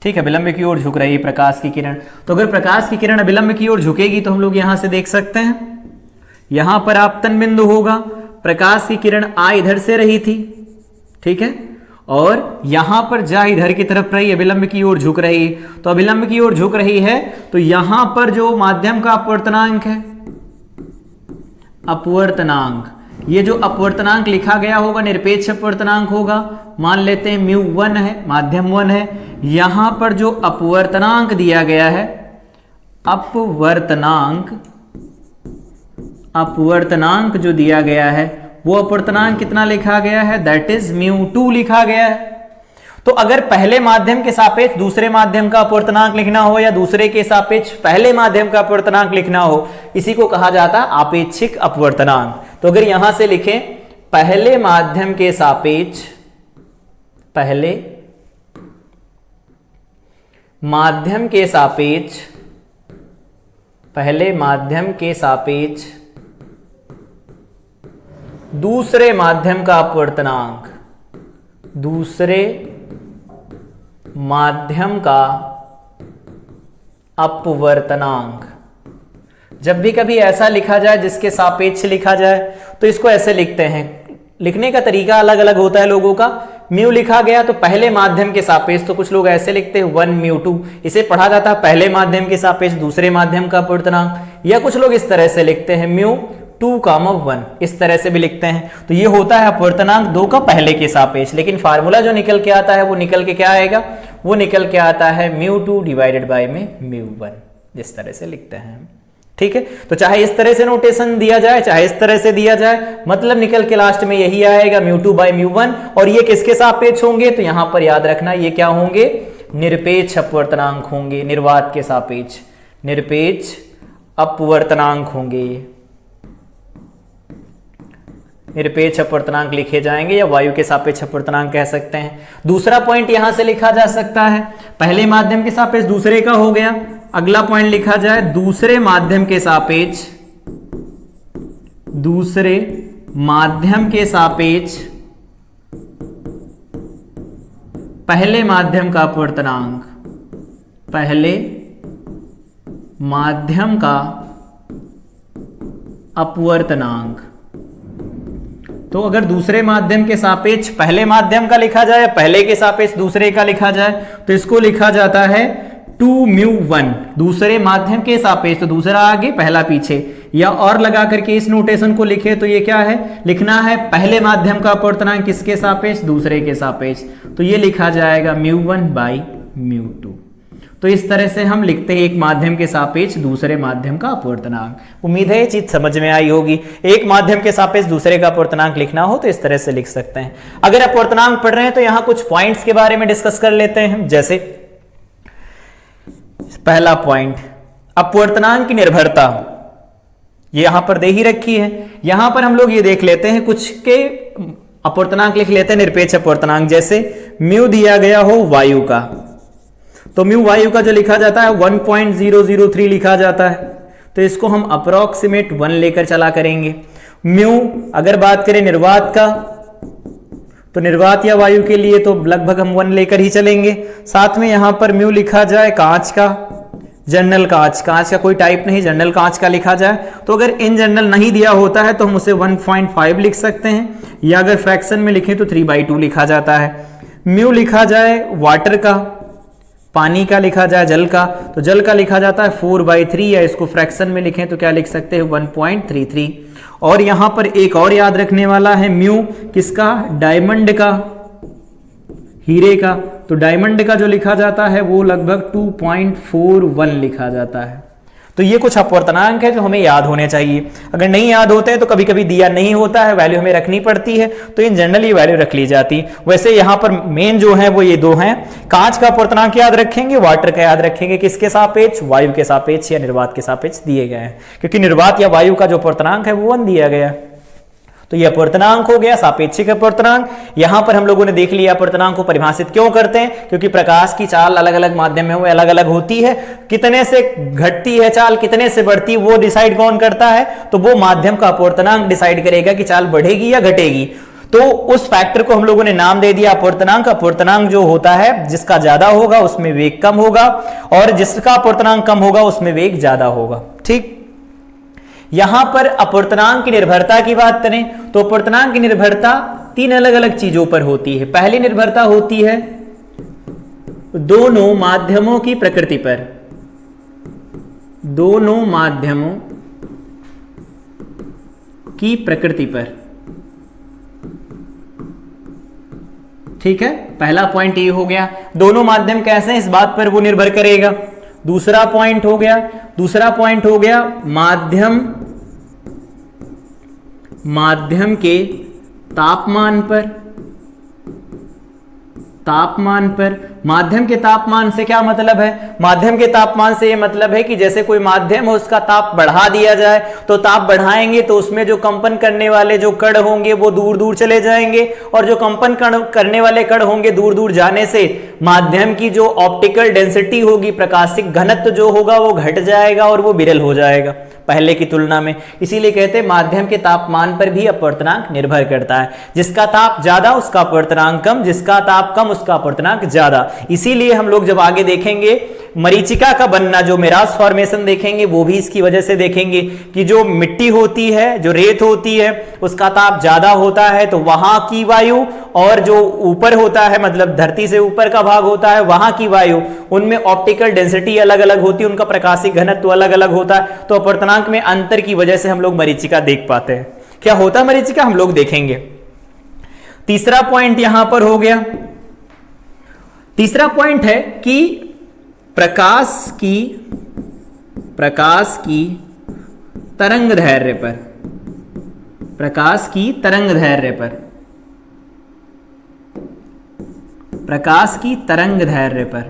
ठीक है, विलंब की ओर झुक रही है प्रकाश की किरण। तो अगर प्रकाश की किरण विलंब की ओर झुकेगी तो हम लोग यहां से देख सकते हैं, यहां पर आपतन बिंदु होगा, प्रकाश की किरण आ इधर से रही थी, ठीक है, और यहां पर जा इधर की तरफ रही है, विलंब की ओर झुक रही है। तो अविलंब की ओर झुक रही है तो यहां पर जो माध्यम का अपवर्तनांक है, अपवर्तनांक, ये जो अपवर्तनांक लिखा गया होगा निरपेक्ष अपवर्तनांक होगा, मान लेते हैं μ1 है, माध्यम 1 है। यहां पर जो अपवर्तनांक दिया गया है, अपवर्तनांक जो दिया गया है वो अपवर्तनांक कितना लिखा गया है, दैट इज μ2 लिखा गया है। तो अगर पहले माध्यम के सापेक्ष दूसरे माध्यम का अपवर्तनांक लिखना हो या दूसरे के सापेक्ष पहले माध्यम का अपवर्तनांक लिखना हो, इसी को कहा जाता है आपेक्षिक अपवर्तनांक। तो अगर यहां से लिखें पहले माध्यम के सापेक्ष, पहले माध्यम के सापेक्ष, पहले माध्यम के सापेक्ष दूसरे माध्यम का अपवर्तनांक, दूसरे माध्यम का अपवर्तनांक। जब भी कभी ऐसा लिखा जाए जिसके सापेक्ष लिखा जाए तो इसको ऐसे लिखते हैं, लिखने का तरीका अलग अलग होता है लोगों का। म्यू लिखा गया तो पहले माध्यम के सापेक्ष, तो कुछ लोग ऐसे लिखते हैं 1 μ2, इसे पढ़ा जाता है पहले माध्यम के सापेक्ष दूसरे माध्यम का अपवर्तनांक। या कुछ लोग इस तरह से लिखते हैं μ2, 1, इस तरह से भी लिखते हैं। तो ये होता है अपवर्तनांक 2 का पहले के सापेक्ष। लेकिन फार्मूला जो निकल के आता है वो निकल के क्या आएगा, वो निकल के आता है μ2 डिवाइडेड बाय में μ1, जिस तरह से लिखते हैं। ठीक है, तो चाहे इस तरह से नोटेशन दिया जाए चाहे इस तरह से दिया जाए, मतलब निकल के लास्ट में यही आएगा μ2 बाय μ1। और ये किसके सापेक्ष होंगे, तो यहां पर याद रखना ये क्या होंगे, निरपेक्ष अपवर्तनांक होंगे, निर्वात के सापेक्ष निरपेक्ष अपवर्तनांक होंगे। निरपेक्ष अपवर्तनांक लिखे जाएंगे या वायु के सापेक्ष अपवर्तनांक कह सकते हैं। दूसरा पॉइंट यहां से लिखा जा सकता है, पहले माध्यम के सापेक्ष दूसरे का हो गया। अगला पॉइंट लिखा जाए दूसरे माध्यम के सापेक्ष, दूसरे माध्यम के सापेक्ष पहले माध्यम का अपवर्तनांक, पहले माध्यम का अपवर्तनांक। तो अगर दूसरे माध्यम के सापेक्ष पहले माध्यम का लिखा जाए, पहले के सापेक्ष दूसरे का लिखा जाए, तो इसको लिखा जाता है 2μ1, दूसरे माध्यम के सापेक्ष, तो दूसरा आगे पहला पीछे, या और लगा करके इस नोटेशन को लिखे तो ये क्या है, लिखना है पहले माध्यम का अपवर्तनांक किसके सापेक्ष, दूसरे के सापेक्ष, तो ये लिखा जाएगा μ1 बाई μ2। तो इस तरह से हम लिखते हैं एक माध्यम के सापेक्ष दूसरे माध्यम का अपवर्तनांक। उम्मीद है ये चीज समझ में आई होगी। एक माध्यम के सापेक्ष दूसरे का अपवर्तनांक लिखना हो तो इस तरह से लिख सकते हैं। अगर अपवर्तनांक पढ़ रहे हैं तो यहां कुछ पॉइंट्स के बारे में डिस्कस कर लेते हैं। जैसे पहला पॉइंट, अपवर्तनांक की निर्भरता, ये यहां पर दे ही रखी है। यहां पर हम लोग ये देख लेते हैं, कुछ के अपवर्तनांक लिख लेते हैं निरपेक्ष अपवर्तनांक। जैसे म्यू दिया गया हो वायु का, तो म्यू वायु का जो लिखा जाता है 1.003 लिखा जाता है, तो इसको हम अप्रोक्सीमेट 1 लेकर चला करेंगे। म्यू अगर बात करें निर्वात का, तो निर्वात या वायु के लिए तो लगभग हम 1 लेकर ही चलेंगे। साथ में यहां पर म्यू लिखा जाए कांच का, जनरल कांच, कांच का कोई टाइप नहीं, जनरल कांच का लिखा जाए, तो अगर इन जनरल नहीं दिया होता है तो हम उसे 1.5 लिख सकते हैं, या अगर फ्रैक्शन में लिखें तो 3/2 लिखा जाता है। म्यू लिखा जाए वाटर का, पानी का लिखा जाए जल का, तो जल का लिखा जाता है 4/3, या इसको फ्रैक्शन में लिखें तो क्या लिख सकते हैं 1.33। और यहां पर एक और याद रखने वाला है, म्यू किसका, डायमंड का, हीरे का, तो डायमंड का जो लिखा जाता है वो लगभग 2.41 लिखा जाता है। तो ये कुछ अपवर्तनांक है जो हमें याद होने चाहिए। अगर नहीं याद होते हैं तो कभी कभी दिया नहीं होता है, वैल्यू हमें रखनी पड़ती है, तो इन जनरल ये वैल्यू रख ली जाती है। वैसे यहाँ पर मेन जो है वो ये दो हैं, कांच का अपवर्तनांक याद रखेंगे, वाटर का याद रखेंगे, किसके सापेक्ष, वायु के सापेक्ष या निर्वात के सापेक्ष दिए गए हैं, क्योंकि निर्वात या वायु का जो अपवर्तनांक है वो 1 दिया गया है। तो ये अपवर्तनांक हो गया, सापेक्षिक अपवर्तनांक। यहां पर हम लोगों ने देख लिया अपवर्तनांक को परिभाषित क्यों करते हैं, क्योंकि प्रकाश की चाल अलग अलग माध्यम में वो अलग अलग होती है। कितने से घटती है चाल, कितने से बढ़ती, वो डिसाइड कौन करता है, तो वो माध्यम का अपवर्तनांक डिसाइड करेगा कि चाल बढ़ेगी या घटेगी। तो उस फैक्टर को हम लोगों ने नाम दे दिया अपवर्तनांक। अपवर्तनांक जो होता है जिसका ज्यादा होगा उसमें वेग कम होगा, और जिसका अपवर्तनांक कम होगा उसमें वेग ज्यादा होगा। ठीक, यहां पर अपवर्तनांक की निर्भरता की बात करें तो अपवर्तनांक की निर्भरता तीन अलग अलग चीजों पर होती है। पहली निर्भरता होती है दोनों माध्यमों की प्रकृति पर, दोनों माध्यमों की प्रकृति पर। ठीक है, पहला पॉइंट ये हो गया, दोनों माध्यम कैसे हैं इस बात पर वो निर्भर करेगा। दूसरा पॉइंट हो गया माध्यम के तापमान पर। माध्यम के तापमान से क्या मतलब है? माध्यम के तापमान से ये मतलब है कि जैसे कोई माध्यम है उसका ताप बढ़ा दिया जाए, तो ताप बढ़ाएंगे तो उसमें जो कंपन करने वाले जो कण होंगे वो दूर दूर चले जाएंगे, और जो कंपन करने वाले कण होंगे दूर दूर जाने से माध्यम की जो ऑप्टिकल डेंसिटी होगी, प्रकाशिक घनत्व जो होगा वो घट जाएगा और वो विरल हो जाएगा पहले की तुलना में। इसीलिए कहते हैं माध्यम के तापमान पर भी अपवर्तनांक निर्भर करता है। जिसका ताप ज्यादा उसका अपवर्तनांक कम, जिसका ताप कम उसका अपवर्तनांक ज्यादा। इसीलिए हम लोग जब आगे देखेंगे मरीचिका का बनना, जो मिराज फॉर्मेशन देखेंगे वो भी इसकी वजह से देखेंगे कि जो मिट्टी होती है, जो रेत होती है, उसका ताप ज्यादा होता है तो वहां की वायु, और जो ऊपर होता है मतलब धरती से ऊपर का भाग होता है वहां की वायु, उनमें ऑप्टिकल डेंसिटी अलग अलग होती है, उनका प्रकाशिक घनत्व अलग अलग होता है। तो अपवर्तनांक में अंतर की वजह से हम लोग मरीचिका देख पाते हैं। क्या होता है मरीचिका हम लोग देखेंगे। तीसरा पॉइंट यहां पर हो गया, तीसरा पॉइंट है कि प्रकाश की तरंग दैर्ध्य पर, प्रकाश की तरंग दैर्ध्य पर, प्रकाश की तरंग दैर्ध्य पर,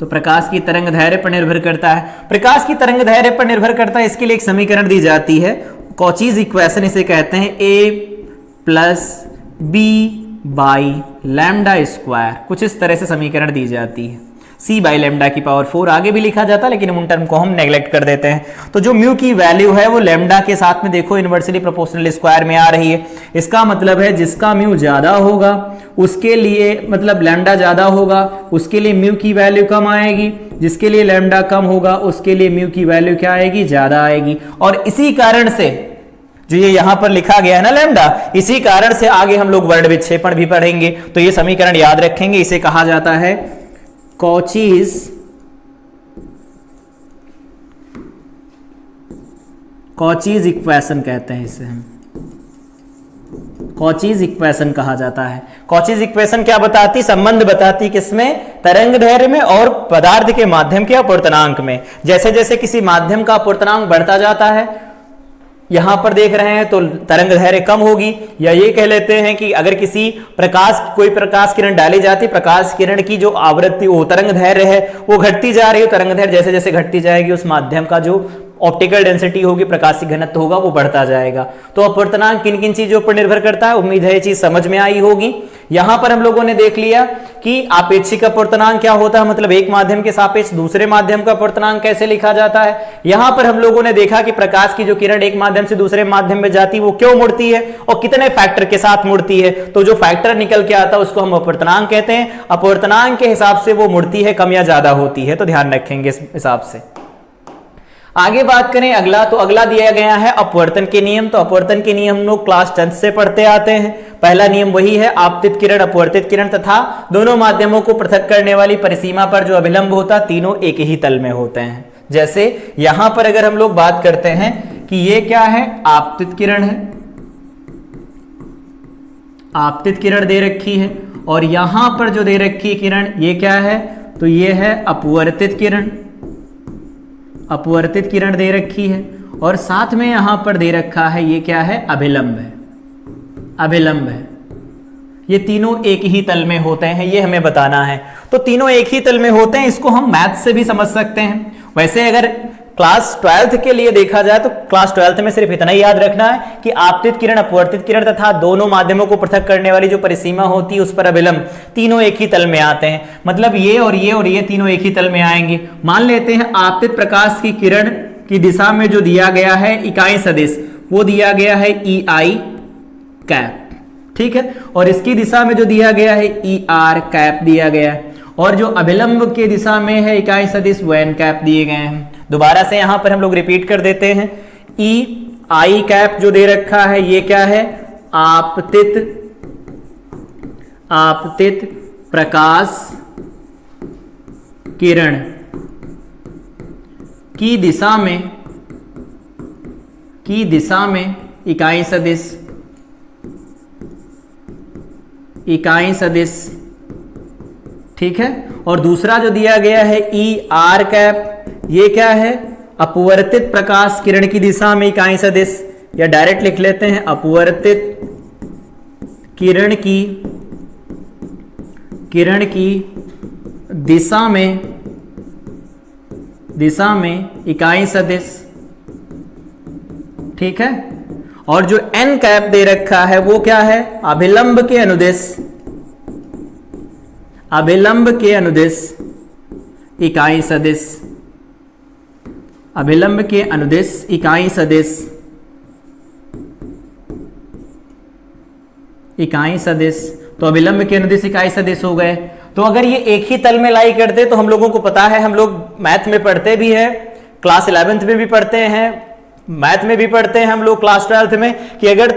तो प्रकाश की तरंग दैर्ध्य पर निर्भर करता है। प्रकाश की तरंग दैर्ध्य पर निर्भर करता है, इसके लिए एक समीकरण दी जाती है, कॉचीज इक्वेशन इसे कहते हैं, a+b/λ², कुछ इस तरह से समीकरण दी जाती है। c/λ⁴ आगे भी लिखा जाता है लेकिन उन टर्म को हम नेग्लेक्ट कर देते हैं। तो जो म्यू की वैल्यू है वो लैम्डा के साथ में देखो इनवर्सली प्रोपोर्शनल स्क्वायर में आ रही है। इसका मतलब है जिसका म्यू ज्यादा होगा उसके लिए, मतलब लैम्डा ज्यादा होगा उसके लिए म्यू की वैल्यू कम आएगी, जिसके लिए लैम्डा कम होगा उसके लिए म्यू की वैल्यू क्या आएगी? ज्यादा आएगी। और इसी कारण से जो ये यहां पर लिखा गया है ना लैम्डा, इसी कारण से आगे हम लोग वर्ण विक्षेपण भी पढ़ेंगे तो ये समीकरण याद रखेंगे। इसे कहा जाता है कॉचीज इक्वेशन कहते हैं इसे हम, कॉचीज इक्वेशन कहा जाता है। कॉचीज इक्वेशन क्या बताती? संबंध बताती किसमें? तरंग दैर्ध्य में और पदार्थ के माध्यम के अपवर्तनांक में। जैसे जैसे किसी माध्यम का अपवर्तनांक बढ़ता जाता है, यहां पर देख रहे हैं तो तरंग दैर्ध्य कम होगी, या ये कह लेते हैं कि अगर किसी कोई प्रकाश किरण डाली जाती, प्रकाश किरण की जो आवृत्ति वो तरंग दैर्ध्य है वो घटती जा रही है, तरंग दैर्ध्य जैसे जैसे घटती जाएगी उस माध्यम का जो ऑप्टिकल डेंसिटी होगी, प्रकाशिक घनत्व होगा, वो बढ़ता जाएगा। तो अपवर्तनांक किन किन चीजों पर निर्भर करता है, उम्मीद है ये चीज समझ में आई होगी। यहां पर हम लोगों ने देख लिया कि आपेक्षिक अपवर्तनांक क्या होता है, मतलब एक माध्यम के सापेक्ष दूसरे माध्यम का अपवर्तनांक कैसे लिखा जाता है। यहां पर हम लोगों ने देखा कि प्रकाश की जो किरण एक माध्यम से दूसरे माध्यम में जाती है वो क्यों मुड़ती है और कितने फैक्टर के साथ मुड़ती है। तो जो फैक्टर निकल के आता है उसको हम अपवर्तनांक कहते हैं। अपवर्तनांक के हिसाब से वो मुड़ती है, कम या ज्यादा होती है, तो ध्यान रखेंगे इस हिसाब से। आगे बात करें अगला, तो अगला दिया गया है अपवर्तन के नियम। तो अपवर्तन के नियम हम लोग क्लास 10 से पढ़ते आते हैं। पहला नियम वही है, आपतित किरण, अपवर्तित किरण तथा दोनों माध्यमों को पृथक करने वाली परिसीमा पर जो अभिलंब होता है तीनों एक ही तल में होते हैं। जैसे यहां पर अगर हम लोग बात करते हैं कि ये क्या है, आपतित किरण है, आपतित किरण दे रखी है, और यहां पर जो दे रखी है किरण ये क्या है, तो ये है अपवर्तित किरण, अपवर्तित किरण दे रखी है, और साथ में यहां पर दे रखा है ये क्या है, अभिलंब है, अभिलंब है। ये तीनों एक ही तल में होते हैं, ये हमें बताना है। तो तीनों एक ही तल में होते हैं, इसको हम मैथ से भी समझ सकते हैं। वैसे अगर क्लास 12th के लिए देखा जाए तो क्लास 12th में सिर्फ इतना ही याद रखना है कि आपतित किरण, अपवर्तित किरण तथा दोनों माध्यमों को पृथक करने वाली जो परिसीमा होती है उस पर अभिलंब तीनों एक ही तल में आते हैं। मतलब ये और ये और ये तीनों एक ही तल में आएंगे। मान लेते हैं आपतित प्रकाश की किरण की दिशा में जो दिया गया है इकाई सदिश, वो दिया गया है EI कैप। ठीक है। और इसकी दिशा में जो दिया गया है ई आर कैप दिया गया है, और जो अभिलंब के दिशा में है इकाई सदिश वो एन कैप दिए गए हैं। दोबारा से यहां पर हम लोग रिपीट कर देते हैं। ई आई कैप जो दे रखा है ये क्या है, आपतित प्रकाश किरण की दिशा में इकाई सदिश, ठीक है। और दूसरा जो दिया गया है ई आर कैप, ये क्या है, अपवर्तित प्रकाश किरण की दिशा में इकाई सदिश, या डायरेक्ट लिख लेते हैं अपवर्तित किरण की दिशा में इकाई सदिश, ठीक है। और जो एन कैप दे रखा है वो क्या है, अभिलंब के अनुदिश इकाई सदिश, अभिलंब के अनुदिश इकाई सदिश, तो अभिलंब के अनुदिश इकाई सदिश हो गए। तो अगर ये एक ही तल में लाई करते तो हम लोगों को पता है, हम लोग मैथ में पढ़ते भी है, क्लास 11th में भी पढ़ते हैं, मैथ में भी पढ़ते हैं हम लोग क्लास 12th में, कि अगर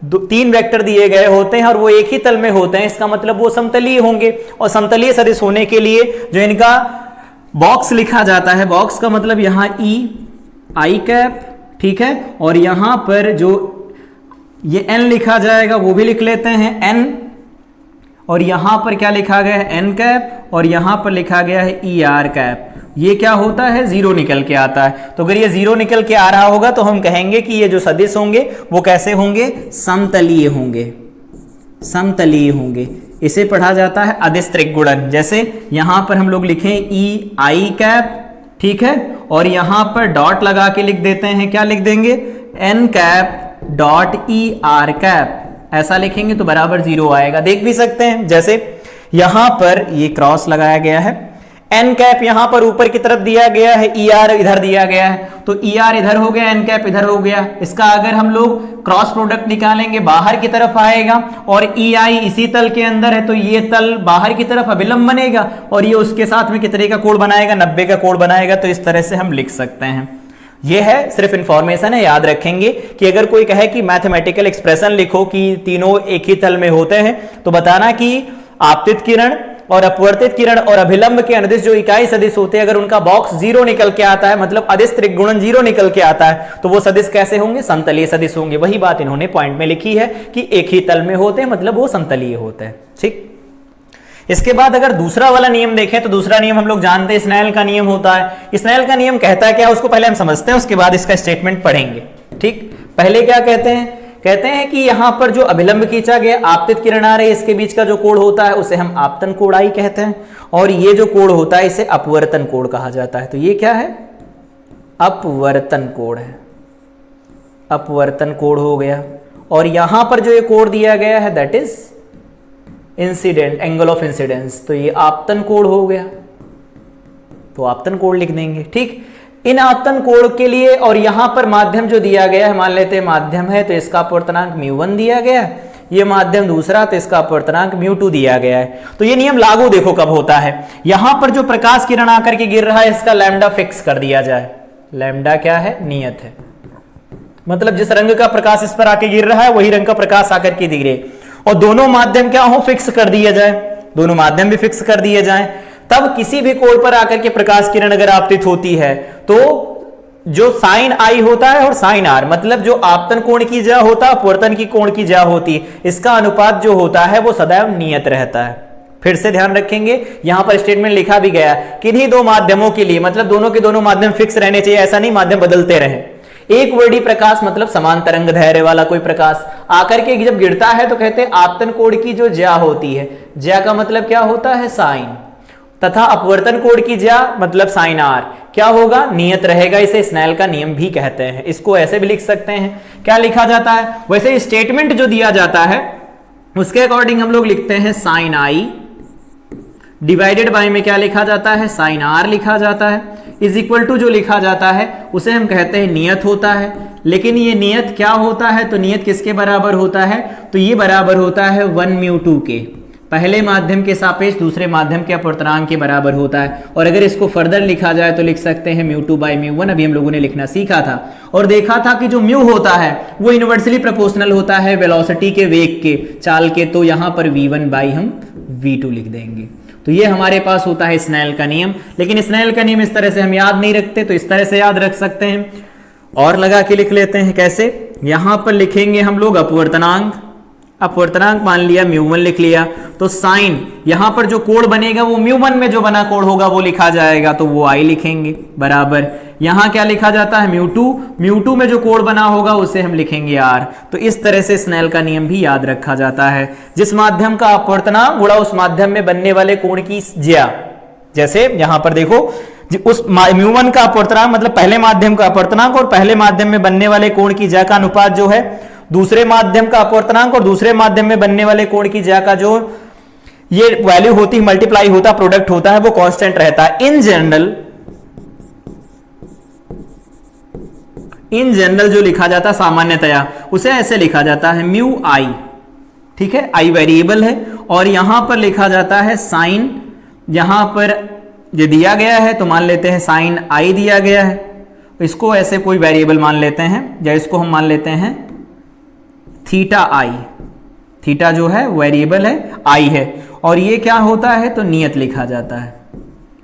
तीन वेक्टर दिए गए होते हैं और वो एक ही तल में होते हैं, इसका मतलब वो समतलीय होंगे। और समतलीय सदिश होने के लिए जो इनका बॉक्स लिखा जाता है, बॉक्स का मतलब यहां ई आई कैप, ठीक है, और यहां पर जो ये एन लिखा जाएगा वो भी लिख लेते हैं एन, और यहां पर क्या लिखा गया है एन कैप, और यहां पर लिखा गया है ई आर कैप। ये क्या होता है, जीरो निकल के आता है। तो अगर ये जीरो निकल के आ रहा होगा तो हम कहेंगे कि ये जो सदिश होंगे वो कैसे होंगे, समतलीय होंगे। इसे पढ़ा जाता है अदिश त्रिगुणन। जैसे यहां पर हम लोग लिखें ई आई कैप, ठीक है, और यहां पर डॉट लगा के लिख देते हैं, क्या लिख देंगे, N cap dot E R cap, ऐसा लिखेंगे तो बराबर जीरो आएगा। देख भी सकते हैं, जैसे यहां पर ये क्रॉस लगाया गया है, एन कैप यहां पर ऊपर की तरफ दिया गया है, ई आर इधर दिया गया है, तो ई आर इधर हो गया, एन कैप इधर हो गया। इसका अगर हम लोग क्रॉस प्रोडक्ट निकालेंगे बाहर की तरफ आएगा, और ई आई इसी तल के अंदर है तो ये तल बाहर की तरफ अभिलंब बनेगा, और ये उसके साथ में कितने का कोण बनाएगा, 90 का कोण बनाएगा। तो इस तरह से हम लिख सकते हैं। ये है सिर्फ इंफॉर्मेशन है, याद रखेंगे कि अगर कोई कहे कि मैथमेटिकल एक्सप्रेशन लिखो कि तीनों एक ही तल में होते हैं, तो बताना कि आपतित किरण और अपवर्तित किरण और अभिलंब के अनुदिश जो इकाई सदिश होते हैं, अगर उनका बॉक्स जीरो निकल के आता है, मतलब अदिश त्रिगुणन जीरो निकल के आता है, तो वो सदिश कैसे होंगे, समतलीय सदिश होंगे। वही बात इन्होंने पॉइंट में लिखी है कि एक ही तल में होते हैं, मतलब वो समतलीय होते हैं। ठीक, इसके बाद अगर दूसरा वाला नियम देखें तो दूसरा नियम हम लोग जानते हैं, स्नेल का नियम होता है। स्नेल का नियम कहता है क्या, उसको पहले हम समझते हैं, उसके बाद इसका स्टेटमेंट पढ़ेंगे। ठीक, पहले क्या कहते हैं, कहते हैं कि यहां पर जो अभिलंब खींचा गया, आपतित किरण आ रही है, इसके बीच का जो कोण होता है उसे हम आपतन कोणाई कहते हैं, और ये जो कोण होता है इसे अपवर्तन कोण कहा जाता है। तो ये क्या है, अपवर्तन कोण है, अपवर्तन कोण हो गया। और यहां पर जो ये कोण दिया गया है that is incident, angle of incidence, तो ये आपतन कोण हो गया, तो आपतन कोण लिख देंगे। ठीक, इन आपतन कोण के लिए और यहां पर माध्यम जो दिया गया है, मान लेते हैं माध्यम है तो इसका अपवर्तनांक μ1 दिया गया है, ये माध्यम दूसरा तो इसका अपवर्तनांक μ2 दिया गया है। तो ये नियम लागू देखो कब होता है, यहां पर जो प्रकाश किरण आकर के गिर रहा है इसका लैम्डा फिक्स कर दिया जाए। लैम्डा क्या है, नियत है, मतलब जिस रंग का प्रकाश इस पर आके गिर रहा है वही रंग का प्रकाश आकर के गिरे, और दोनों माध्यम क्या हो, फिक्स कर दिया जाए, दोनों माध्यम भी फिक्स कर दिए जाए। तब किसी भी कोण पर आकर के प्रकाश किरण अगर आपतित होती है तो जो साइन आई होता है और साइन आर, मतलब जो आपतन कोण की ज्या होता है, अपवर्तन की कोण की ज्या होती है, इसका अनुपात जो होता है वो सदैव नियत रहता है। फिर से ध्यान रखेंगे, यहां पर स्टेटमेंट लिखा भी गया किन्हीं दो माध्यमों के लिए, मतलब दोनों के दोनों माध्यम फिक्स रहने चाहिए, ऐसा नहीं माध्यम बदलते रहे। एक वर्डी प्रकाश मतलब समान तरंग धैर्य वाला कोई प्रकाश आकर के जब गिरता है तो कहते हैं आपतन कोण की जो ज्या होती है, ज्या का मतलब क्या होता है, साइन, तथा अपवर्तन कोण की ज्या मतलब साइन आर क्या होगा, नियत रहेगा। इसे स्नेल का नियम भी कहते हैं। इसको ऐसे भी लिख सकते हैं, क्या लिखा जाता है, वैसे स्टेटमेंट जो दिया जाता है उसके अकॉर्डिंग हम लोग लिखते हैं साइन आई डिवाइडेड बाय में क्या लिखा जाता है, साइन आर लिखा जाता है। इज इक्वल टू जो लिखा जाता है उसे हम कहते हैं नियत होता है। लेकिन ये नियत क्या होता है, तो नियत किसके बराबर होता है, तो ये बराबर होता है 1 μ2 के, पहले माध्यम के सापेक्ष दूसरे माध्यम के अपवर्तनांक के बराबर होता है। और अगर इसको फर्दर लिखा जाए तो लिख सकते हैं μ2/μ1, अभी हम लोगों ने लिखना सीखा था और देखा था कि जो म्यू होता है वो इनवर्सली प्रोपोर्शनल होता है वेलोसिटी के, वेग के, चाल के, तो यहां पर v1 बाई हम v2 लिख देंगे। तो ये हमारे पास होता है स्नेल का नियम। लेकिन स्नेल का नियम इस तरह से हम याद नहीं रखते, तो इस तरह से याद रख सकते हैं और लगा के लिख लेते हैं। कैसे, यहां पर लिखेंगे हम लोग अपवर्तनांक, अपवर्तनांक मान लिया μ1 लिख लिया, तो साइन यहां पर जो कोण बनेगा वो μ1 में जो बना कोण होगा वो लिखा जाएगा, तो वो I लिखेंगे बराबर। यहां क्या लिखा जाता है μ2 में जो कोण बना होगा उसे हम लिखेंगे R। तो इस तरह से स्नेल का नियम भी याद रखा जाता है। जिस माध्यम का अपवर्तनांक गुणा उस माध्यम में बनने वाले कोण की ज्या, जैसे यहां पर देखो उस μ1 का अपवर्तनांक मतलब पहले माध्यम का अपवर्तनांक और पहले माध्यम में बनने वाले कोण की ज्या का अनुपात जो है दूसरे माध्यम का अपवर्तनांक और दूसरे माध्यम में बनने वाले कोण की ज्या का जो ये वैल्यू होती है मल्टीप्लाई होता है, प्रोडक्ट होता है, वो कांस्टेंट रहता है। इन जनरल जो लिखा जाता है सामान्यतया उसे ऐसे लिखा जाता है μi, ठीक है, I वेरिएबल है और यहां पर लिखा जाता है साइन, यहां पर ये दिया गया है तो मान लेते हैं साइन I दिया गया है, इसको ऐसे कोई वेरिएबल मान लेते हैं, या इसको हम मान लेते हैं थीटा I, थीटा जो है वेरिएबल है I है, और ये क्या होता है तो नियत लिखा जाता है,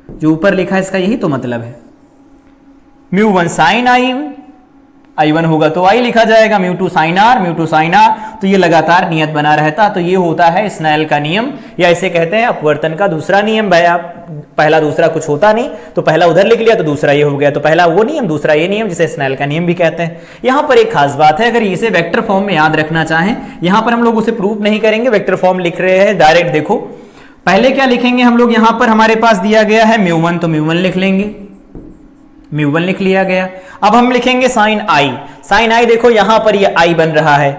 जो ऊपर लिखा है इसका यही तो मतलब है। μ1 साइन I1 होगा तो I लिखा जाएगा, μ2 साइन R, तो ये लगातार नियत बना रहता। तो ये होता है स्नेल का नियम, या इसे कहते हैं अपवर्तन का दूसरा नियम। भाई आप पहला दूसरा कुछ होता नहीं, तो पहला उधर लिख लिया तो दूसरा ये हो गया, तो पहला वो नियम दूसरा ये नियम, जिसे स्नेल का नियम भी कहते हैं। यहां पर एक खास बात है, अगर इसे वेक्टर फॉर्म में याद रखना चाहें, यहां पर हम लोग उसे प्रूफ नहीं करेंगे, वेक्टर फॉर्म लिख रहे हैं डायरेक्ट। देखो पहले क्या लिखेंगे हम लोग, यहां पर हमारे पास दिया गया है μ1, तो μ1 लिख लेंगे, μ1 लिख लिया गया। अब हम लिखेंगे साइन I, देखो यहां पर ये I बन रहा है।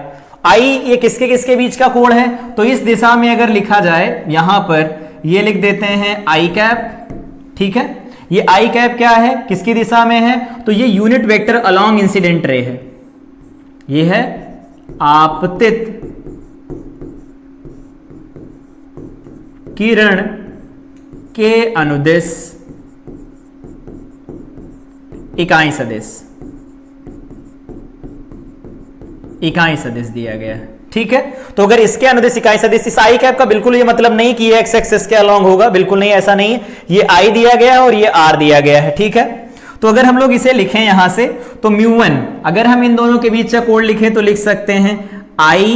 I ये किसके किसके बीच का कोण है, तो इस दिशा में अगर लिखा जाए यहां पर ये लिख देते हैं I कैप, ठीक है। ये I कैप क्या है, किसकी दिशा में है, तो ये unit vector along incident ray है, ये है आपतित किरण के अनुदिश इकाई सदिश दिया गया है, ठीक है। तो अगर इसके अनुदिश इकाई सदिश, इस आई कैप का बिल्कुल ये मतलब नहीं कि ये एक्स एक्सिस के अलोंग होगा, बिल्कुल नहीं, ऐसा नहीं है। ये आई दिया गया है और ये आर दिया गया है, ठीक है। तो अगर हम लोग इसे लिखें यहां से, तो μ1 अगर हम इन दोनों के बीच का कोण लिखें तो लिख सकते हैं आई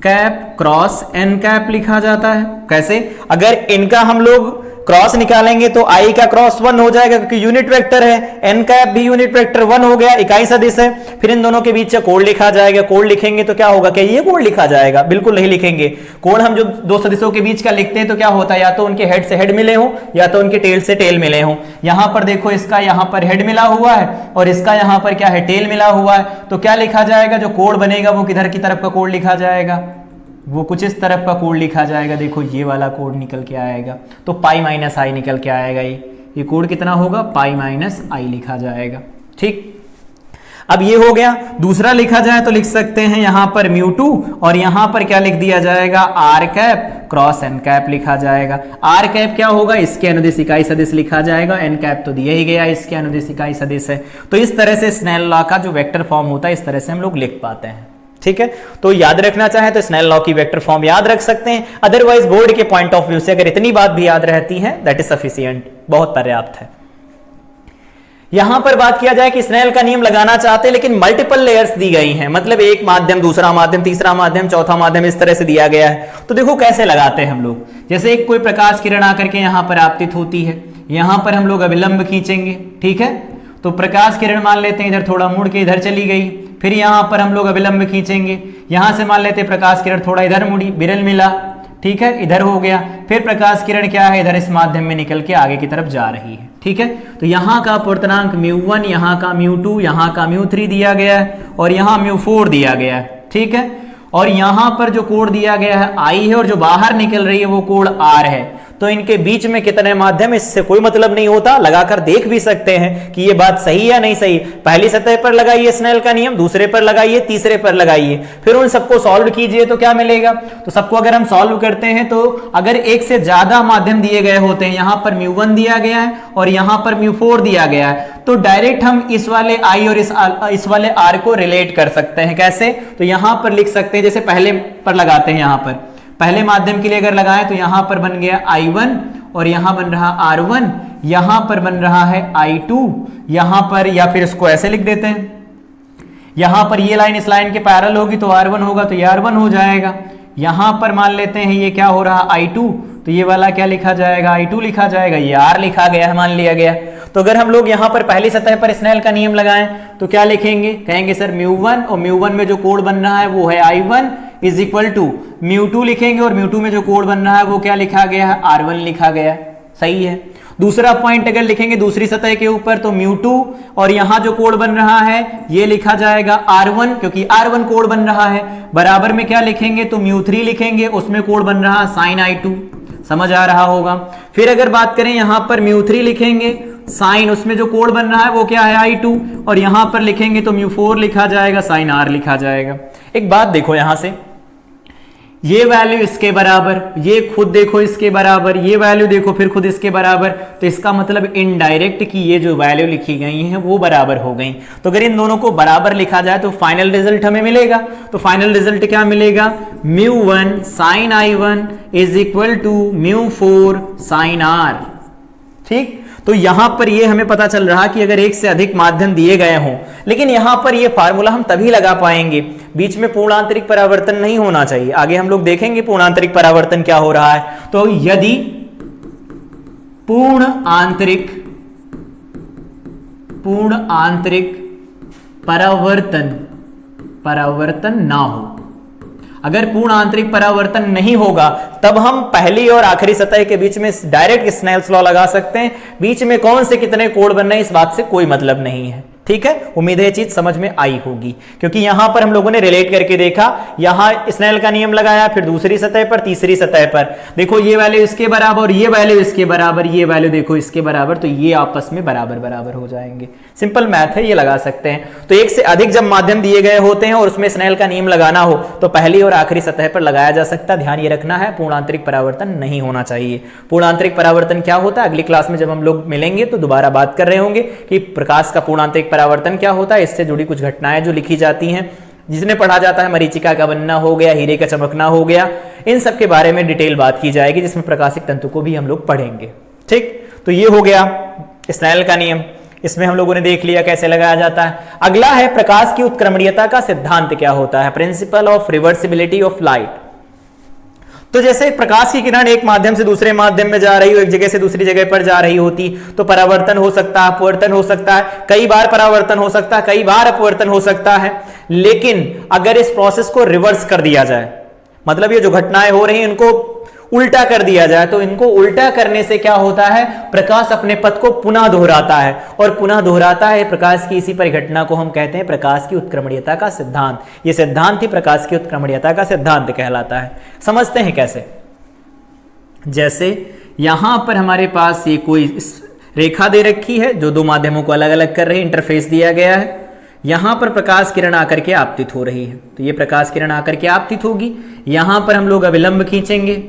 कैप क्रॉस एन कैप लिखा जाता है। कैसे, अगर इनका हम लोग क्रॉस निकालेंगे तो आई का क्रॉस 1 हो जाएगा, क्योंकि यूनिट वेक्टर है, एन कैप भी यूनिट वेक्टर 1 हो गया, इकाई सदिश है। फिर इन दोनों के बीच का कोण लिखा जाएगा, कोण लिखेंगे तो क्या होगा, क्या ये कोण लिखा जाएगा, बिल्कुल नहीं लिखेंगे। कोण हम जो दो सदिशों के बीच का लिखते हैं तो क्या होता है, या तो उनके हेड से हेड मिले हो या तो उनके टेल से टेल मिले हो। यहां पर देखो इसका यहां पर हेड मिला हुआ है और इसका यहां पर क्या है, टेल मिला हुआ है, तो क्या लिखा जाएगा, जो कोण बनेगा वो किधर की तरफ का कोण लिखा जाएगा, वो कुछ इस तरफ का कोण लिखा जाएगा। देखो ये वाला कोण निकल के आएगा, तो पाई माइनस आई निकल के आएगा। ये कोण कितना होगा, पाई माइनस आई लिखा जाएगा, ठीक। अब ये हो गया। दूसरा लिखा जाए तो लिख सकते हैं यहां पर μ2 और यहां पर क्या लिख दिया जाएगा, R cap cross N cap लिखा जाएगा। आर कैप क्या होगा, इसके अनुदिश इकाई सदिश लिखा जाएगा, एन कैप तो दिया ही गया, इसके अनुदिश इकाई सदिश है। तो इस तरह से स्नेल लॉ का जो वेक्टर फॉर्म होता है इस तरह से हम लोग लिख पाते हैं, ठीक है। तो याद रखना चाहे तो स्नेल लॉ की वेक्टर फॉर्म याद रख सकते हैं। अदरवाइज बोर्ड के पॉइंट ऑफ व्यू से अगर इतनी बात भी याद रहती है दैट इज सफिशिएंट, बहुत पर्याप्त है। यहां पर बात किया जाए कि स्नेल का नियम लगाना चाहते हैं लेकिन मल्टीपल लेयर्स दी गई हैं, मतलब एक माध्यम, दूसरा माध्यम, तीसरा माध्यम, चौथा माध्यम, इस तरह से दिया गया है। तो देखो कैसे लगाते हैं हम लोग, जैसे एक कोई प्रकाश किरण आकर के यहां पर आपतित होती है, यहां पर हम लोग अभिलंब खींचेंगे, ठीक है। तो प्रकाश किरण मान लेते हैं इधर थोड़ा मुड़ के इधर चली गई, फिर यहां पर हम लोग अभिलंब खींचेंगे, यहां से मान लेते हैं प्रकाश किरण थोड़ा इधर मुड़ी, विरल मिला, ठीक है, इधर हो गया। फिर प्रकाश किरण क्या है, इधर इस माध्यम में निकल के आगे की तरफ जा रही है, ठीक है। तो यहाँ का अपवर्तनांक μ1, यहाँ का μ2, यहाँ का μ3 दिया गया है और यहाँ μ4 दिया गया है, ठीक है। और यहाँ पर जो कोण दिया गया है I है और जो बाहर निकल रही है वो कोण R है। तो इनके बीच में कितने माध्यम, इससे कोई मतलब नहीं होता, लगाकर देख भी सकते हैं कि ये बात सही या नहीं सही। पहली सतह पर लगाइए स्नेल का नियम, दूसरे पर लगाइए, तीसरे पर लगाइए, फिर उन सबको सॉल्व कीजिए तो क्या मिलेगा। तो सबको अगर हम सॉल्व करते हैं तो अगर एक से ज्यादा माध्यम दिए गए होते हैं, यहां पर μ1 दिया गया है और यहां पर μ4 दिया गया है, तो डायरेक्ट हम इस वाले I और इस वाले R को रिलेट कर सकते हैं। कैसे, तो यहां पर लिख सकते हैं, जैसे पहले पर लगाते हैं, यहां पर पहले माध्यम के लिए अगर लगाएं तो यहां पर बन गया I1 और यहां बन रहा R1, यहां पर बन रहा है I2, यहां पर, या फिर इसको ऐसे लिख देते हैं, यहां पर ये लाइन इस लाइन के पैरेलल होगी तो R1 होगा तो ये R1 हो जाएगा। यहां पर मान लेते हैं ये क्या हो रहा I2, तो ये वाला क्या लिखा जाएगा, I2 लिखा जाएगा, ये R लिखा गया है, मान लिया गया। तो अगर हम लोग यहां पर पहली सतह पर स्नेल का नियम लगाएं तो क्या लिखेंगे, कहेंगे सर μ1, और μ1 में जो कोण बन रहा है वो है I1 इज इक्वल टू μ2 लिखेंगे, और μ2 में जो कोण बन रहा है वो क्या लिखा गया है, R1 लिखा गया। सही है। दूसरा पॉइंट अगर लिखेंगे दूसरी सतह के ऊपर तो μ2 और यहां जो कोण बन रहा है ये लिखा जाएगा R1, क्योंकि R1 कोण बन रहा है। बराबर में क्या लिखेंगे, तो μ3 लिखेंगे, उसमें कोण बन रहा है sin I2। समझ आ रहा होगा। फिर अगर बात करें यहां पर μ3 लिखेंगे, साइन उसमें जो कोण बन रहा है वो क्या है I2, और यहां पर लिखेंगे तो μ4 लिखा जाएगा, sin R लिखा जाएगा। एक बात देखो, यहां से ये वैल्यू इसके बराबर, ये खुद देखो इसके बराबर, ये वैल्यू देखो फिर खुद इसके बराबर, तो इसका मतलब इनडायरेक्ट की ये जो वैल्यू लिखी गई है वो बराबर हो गई। तो अगर इन दोनों को बराबर लिखा जाए तो फाइनल रिजल्ट हमें मिलेगा। तो फाइनल रिजल्ट क्या मिलेगा, μ1 sin I1 is equal to μ4 sin R। ठीक, तो यहां पर ये हमें पता चल रहा कि अगर एक से अधिक माध्यम दिए गए हों, लेकिन यहां पर ये फार्मूला हम तभी लगा पाएंगे, बीच में पूर्ण आंतरिक परावर्तन नहीं होना चाहिए। आगे हम लोग देखेंगे पूर्ण आंतरिक परावर्तन क्या हो रहा है। तो यदि पूर्ण आंतरिक परावर्तन ना हो, अगर पूर्ण आंतरिक परावर्तन नहीं होगा तब हम पहली और आखिरी सतह के बीच में डायरेक्ट स्नेल्स लॉ लगा सकते हैं। बीच में कौन से कितने कोण बन रहे हैं इस बात से कोई मतलब नहीं है। ठीक है, उम्मीद है ये चीज समझ में आई होगी, क्योंकि यहां पर हम लोगों ने रिलेट करके देखा, यहां स्नेल का नियम लगाया, फिर दूसरी सतह पर, तीसरी सतह पर देखो ये वैल्यू इसके बराबर, ये वैल्यू इसके बराबर, ये वैल्यू देखो इसके बराबर, तो ये आपस में बराबर बराबर हो जाएंगे। सिंपल मैथ है, ये लगा सकते हैं। तो एक से अधिक जब माध्यम दिए गए होते हैं और उसमें स्नेल का नियम लगाना हो तो पहली और आखिरी सतह पर लगाया जा सकता है। ध्यान ये रखना है, पूर्ण आंतरिक परावर्तन नहीं होना चाहिए। पूर्ण आंतरिक परावर्तन क्या होता है, अगली क्लास में जब हम लोग मिलेंगे तो दोबारा बात कर रहे होंगे कि प्रकाश का पूर्ण आंतरिक परावर्तन क्या होता है, इससे जुड़ी कुछ घटनाएं जो लिखी जाती हैं, जिसने पढ़ा जाता है मरीचिका का बनना हो गया, हीरे का चमकना हो गया, इन सब के बारे में डिटेल बात की जाएगी, जिसमें प्रकाशिक तंतु को भी हम लोग पढ़ेंगे। ठीक, तो ये हो गया स्नेल का नियम, इसमें हम लोगों ने देख लिया कैसे लगाया जाता है। अगला है प्रकाश की उत्क्रमणीयता का सिद्धांत क्या होता है, principle of reversibility of light. तो जैसे प्रकाश की किरण एक माध्यम से दूसरे माध्यम में जा रही हो, एक जगह से दूसरी जगह पर जा रही होती, तो परावर्तन हो सकता है, अपवर्तन हो सकता है, कई बार परावर्तन हो सकता है, कई बार अपवर्तन हो सकता है। लेकिन अगर इस प्रोसेस को रिवर्स कर दिया जाए, मतलब ये जो घटनाएं हो रही हैं इनको उल्टा कर दिया जाए, तो इनको उल्टा करने से क्या होता है, प्रकाश अपने पथ को पुनः दोहराता है, और पुनः दोहराता है प्रकाश की इसी परिघटना को हम कहते हैं प्रकाश की उत्क्रमणीयता का सिद्धांत। ये सिद्धांत ही प्रकाश की उत्क्रमणीयता का सिद्धांत कहलाता है। समझते हैं कैसे। जैसे यहां पर हमारे पास ये कोई रेखा दे रखी है जो दो माध्यमों को अलग अलग कर रही है, इंटरफेस दिया गया है। यहां पर प्रकाश किरण आकर के आपतित हो रही है, तो ये प्रकाश किरण आकर के आपतित होगी। यहां पर हम लोग अविलंब खींचेंगे,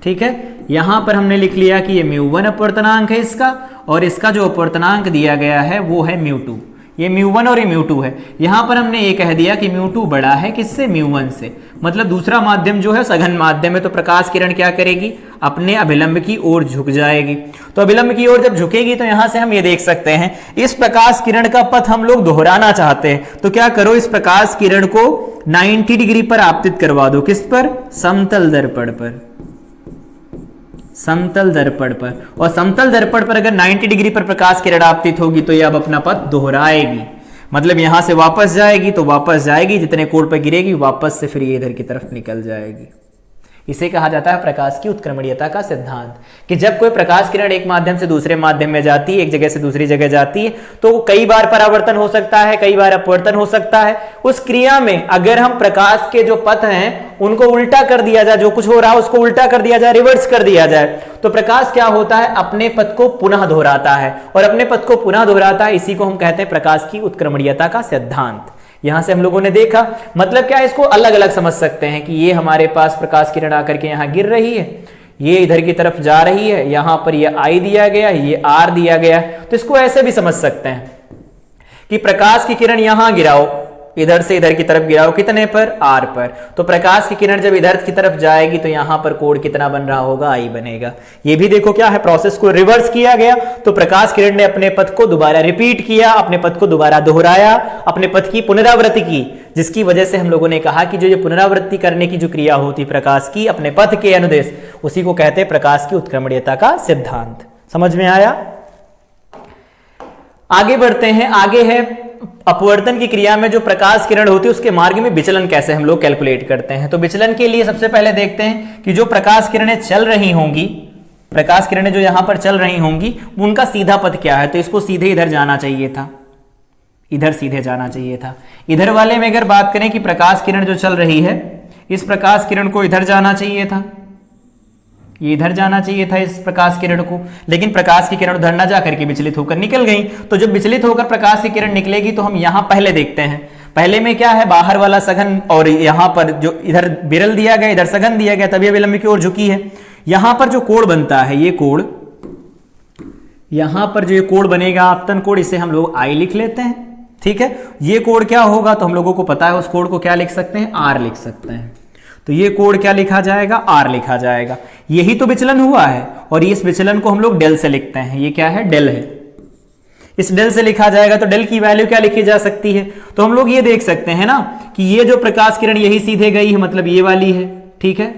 ठीक है। यहां पर हमने लिख लिया कि ये μ1 अपवर्तनांक है इसका, और इसका जो अपवर्तनांक दिया गया है वो है μ2। ये μ1 और ये μ2 है। यहां पर हमने ये कह दिया कि μ2 बड़ा है किससे, μ1 से, मतलब दूसरा माध्यम जो है सघन माध्यम है, तो प्रकाश किरण क्या करेगी, अपने अभिलंब की ओर झुक जाएगी। तो अभिलंब की ओर जब झुकेगी तो यहां से हम ये देख सकते हैं इस प्रकाश किरण का पथ हम लोग दोहराना चाहते हैं, तो क्या करो, इस प्रकाश किरण को 90 डिग्री पर आपतित करवा दो। किस पर, समतल दर्पण पर, समतल दर्पण पर। और समतल दर्पण पर अगर 90 डिग्री पर प्रकाश किरण आपतित होगी तो ये अब अपना पथ दोहराएगी, मतलब यहां से वापस जाएगी, तो वापस जाएगी, जितने कोण पर गिरेगी वापस से फिर ये इधर की तरफ निकल जाएगी। इसे कहा जाता है प्रकाश की उत्क्रमणीयता का सिद्धांत, कि जब कोई प्रकाश किरण एक माध्यम से दूसरे माध्यम में जाती है, एक जगह से दूसरी जगह जाती है, तो कई बार परावर्तन हो सकता है, कई बार अपवर्तन हो सकता है। उस क्रिया में अगर हम प्रकाश के जो पथ हैं उनको उल्टा कर दिया जाए, जो कुछ हो रहा है उसको उल्टा कर दिया जाए, रिवर्स कर दिया जाए, तो प्रकाश क्या होता है, अपने पथ को पुनः दोहराता है, और अपने पथ को पुनः दोहराता है, इसी को हम कहते हैं प्रकाश की उत्क्रमणीयता का सिद्धांत। यहां से हम लोगों ने देखा, मतलब क्या है, इसको अलग अलग समझ सकते हैं कि ये हमारे पास प्रकाश किरण आकर के यहां गिर रही है, ये इधर की तरफ जा रही है, यहां पर ये I दिया गया, ये R दिया गया, तो इसको ऐसे भी समझ सकते हैं कि प्रकाश की किरण यहां गिराओ, इधर से इधर की तरफ गिराओ, कितने पर, R पर, तो प्रकाश की किरण जब इधर की तरफ जाएगी तो यहां पर कोण कितना बन रहा होगा, I बनेगा। ये भी देखो क्या है, प्रोसेस को रिवर्स किया गया, तो प्रकाश किरण ने अपने पथ को दोबारा रिपीट किया, अपने पथ को दोबारा दोहराया, अपने पथ की पुनरावृत्ति की, जिसकी वजह से हम लोगों ने कहा कि जो ये पुनरावृत्ति करने की जो क्रिया होती प्रकाश की अपने पथ के अनुदेश, उसी को कहते हैं प्रकाश की उत्क्रमणीयता का सिद्धांत। समझ में आया? आगे बढ़ते हैं। आगे है अपवर्तन की क्रिया में जो प्रकाश किरण होती है उसके मार्ग में विचलन कैसे हम लोग कैलकुलेट करते हैं। तो विचलन के लिए सबसे पहले देखते हैं कि जो प्रकाश किरणें चल रही होंगी, प्रकाश किरणें जो यहां पर चल रही होंगी, उनका सीधा पथ क्या है, तो इसको सीधे इधर जाना चाहिए था, इधर सीधे जाना चाहिए था। इधर वाले में अगर बात करें कि प्रकाश किरण जो चल रही है, इस प्रकाश किरण को इधर जाना चाहिए था, ये इधर जाना चाहिए था इस प्रकाश किरण को, लेकिन प्रकाश की किरण उधर न जाकर के विचलित होकर निकल गई। तो जब विचलित होकर प्रकाश की किरण निकलेगी तो हम यहां पहले देखते हैं, पहले में क्या है, बाहर वाला सघन, और यहां पर जो इधर विरल दिया गया, इधर सघन दिया गया, तभी विलंब की ओर झुकी है। यहां पर जो कोण बनता है, ये कोण, यहां पर जो ये कोण बनेगा आपतन कोण, इसे हम लोग I लिख लेते हैं, ठीक है। ये कोण क्या होगा, तो हम लोगों को पता है, उस कोण को क्या लिख सकते हैं, R लिख सकते हैं। तो ये कोण क्या लिखा जाएगा, R लिखा जाएगा। यही तो विचलन हुआ है, और इस विचलन को हम लोग डेल से लिखते हैं, ये क्या है, डेल है। इस डेल से लिखा जाएगा, तो डेल की वैल्यू क्या लिखी जा सकती है, तो हम लोग ये देख सकते हैं ना कि ये जो प्रकाश किरण यही सीधे गई है, मतलब ये वाली है, ठीक है,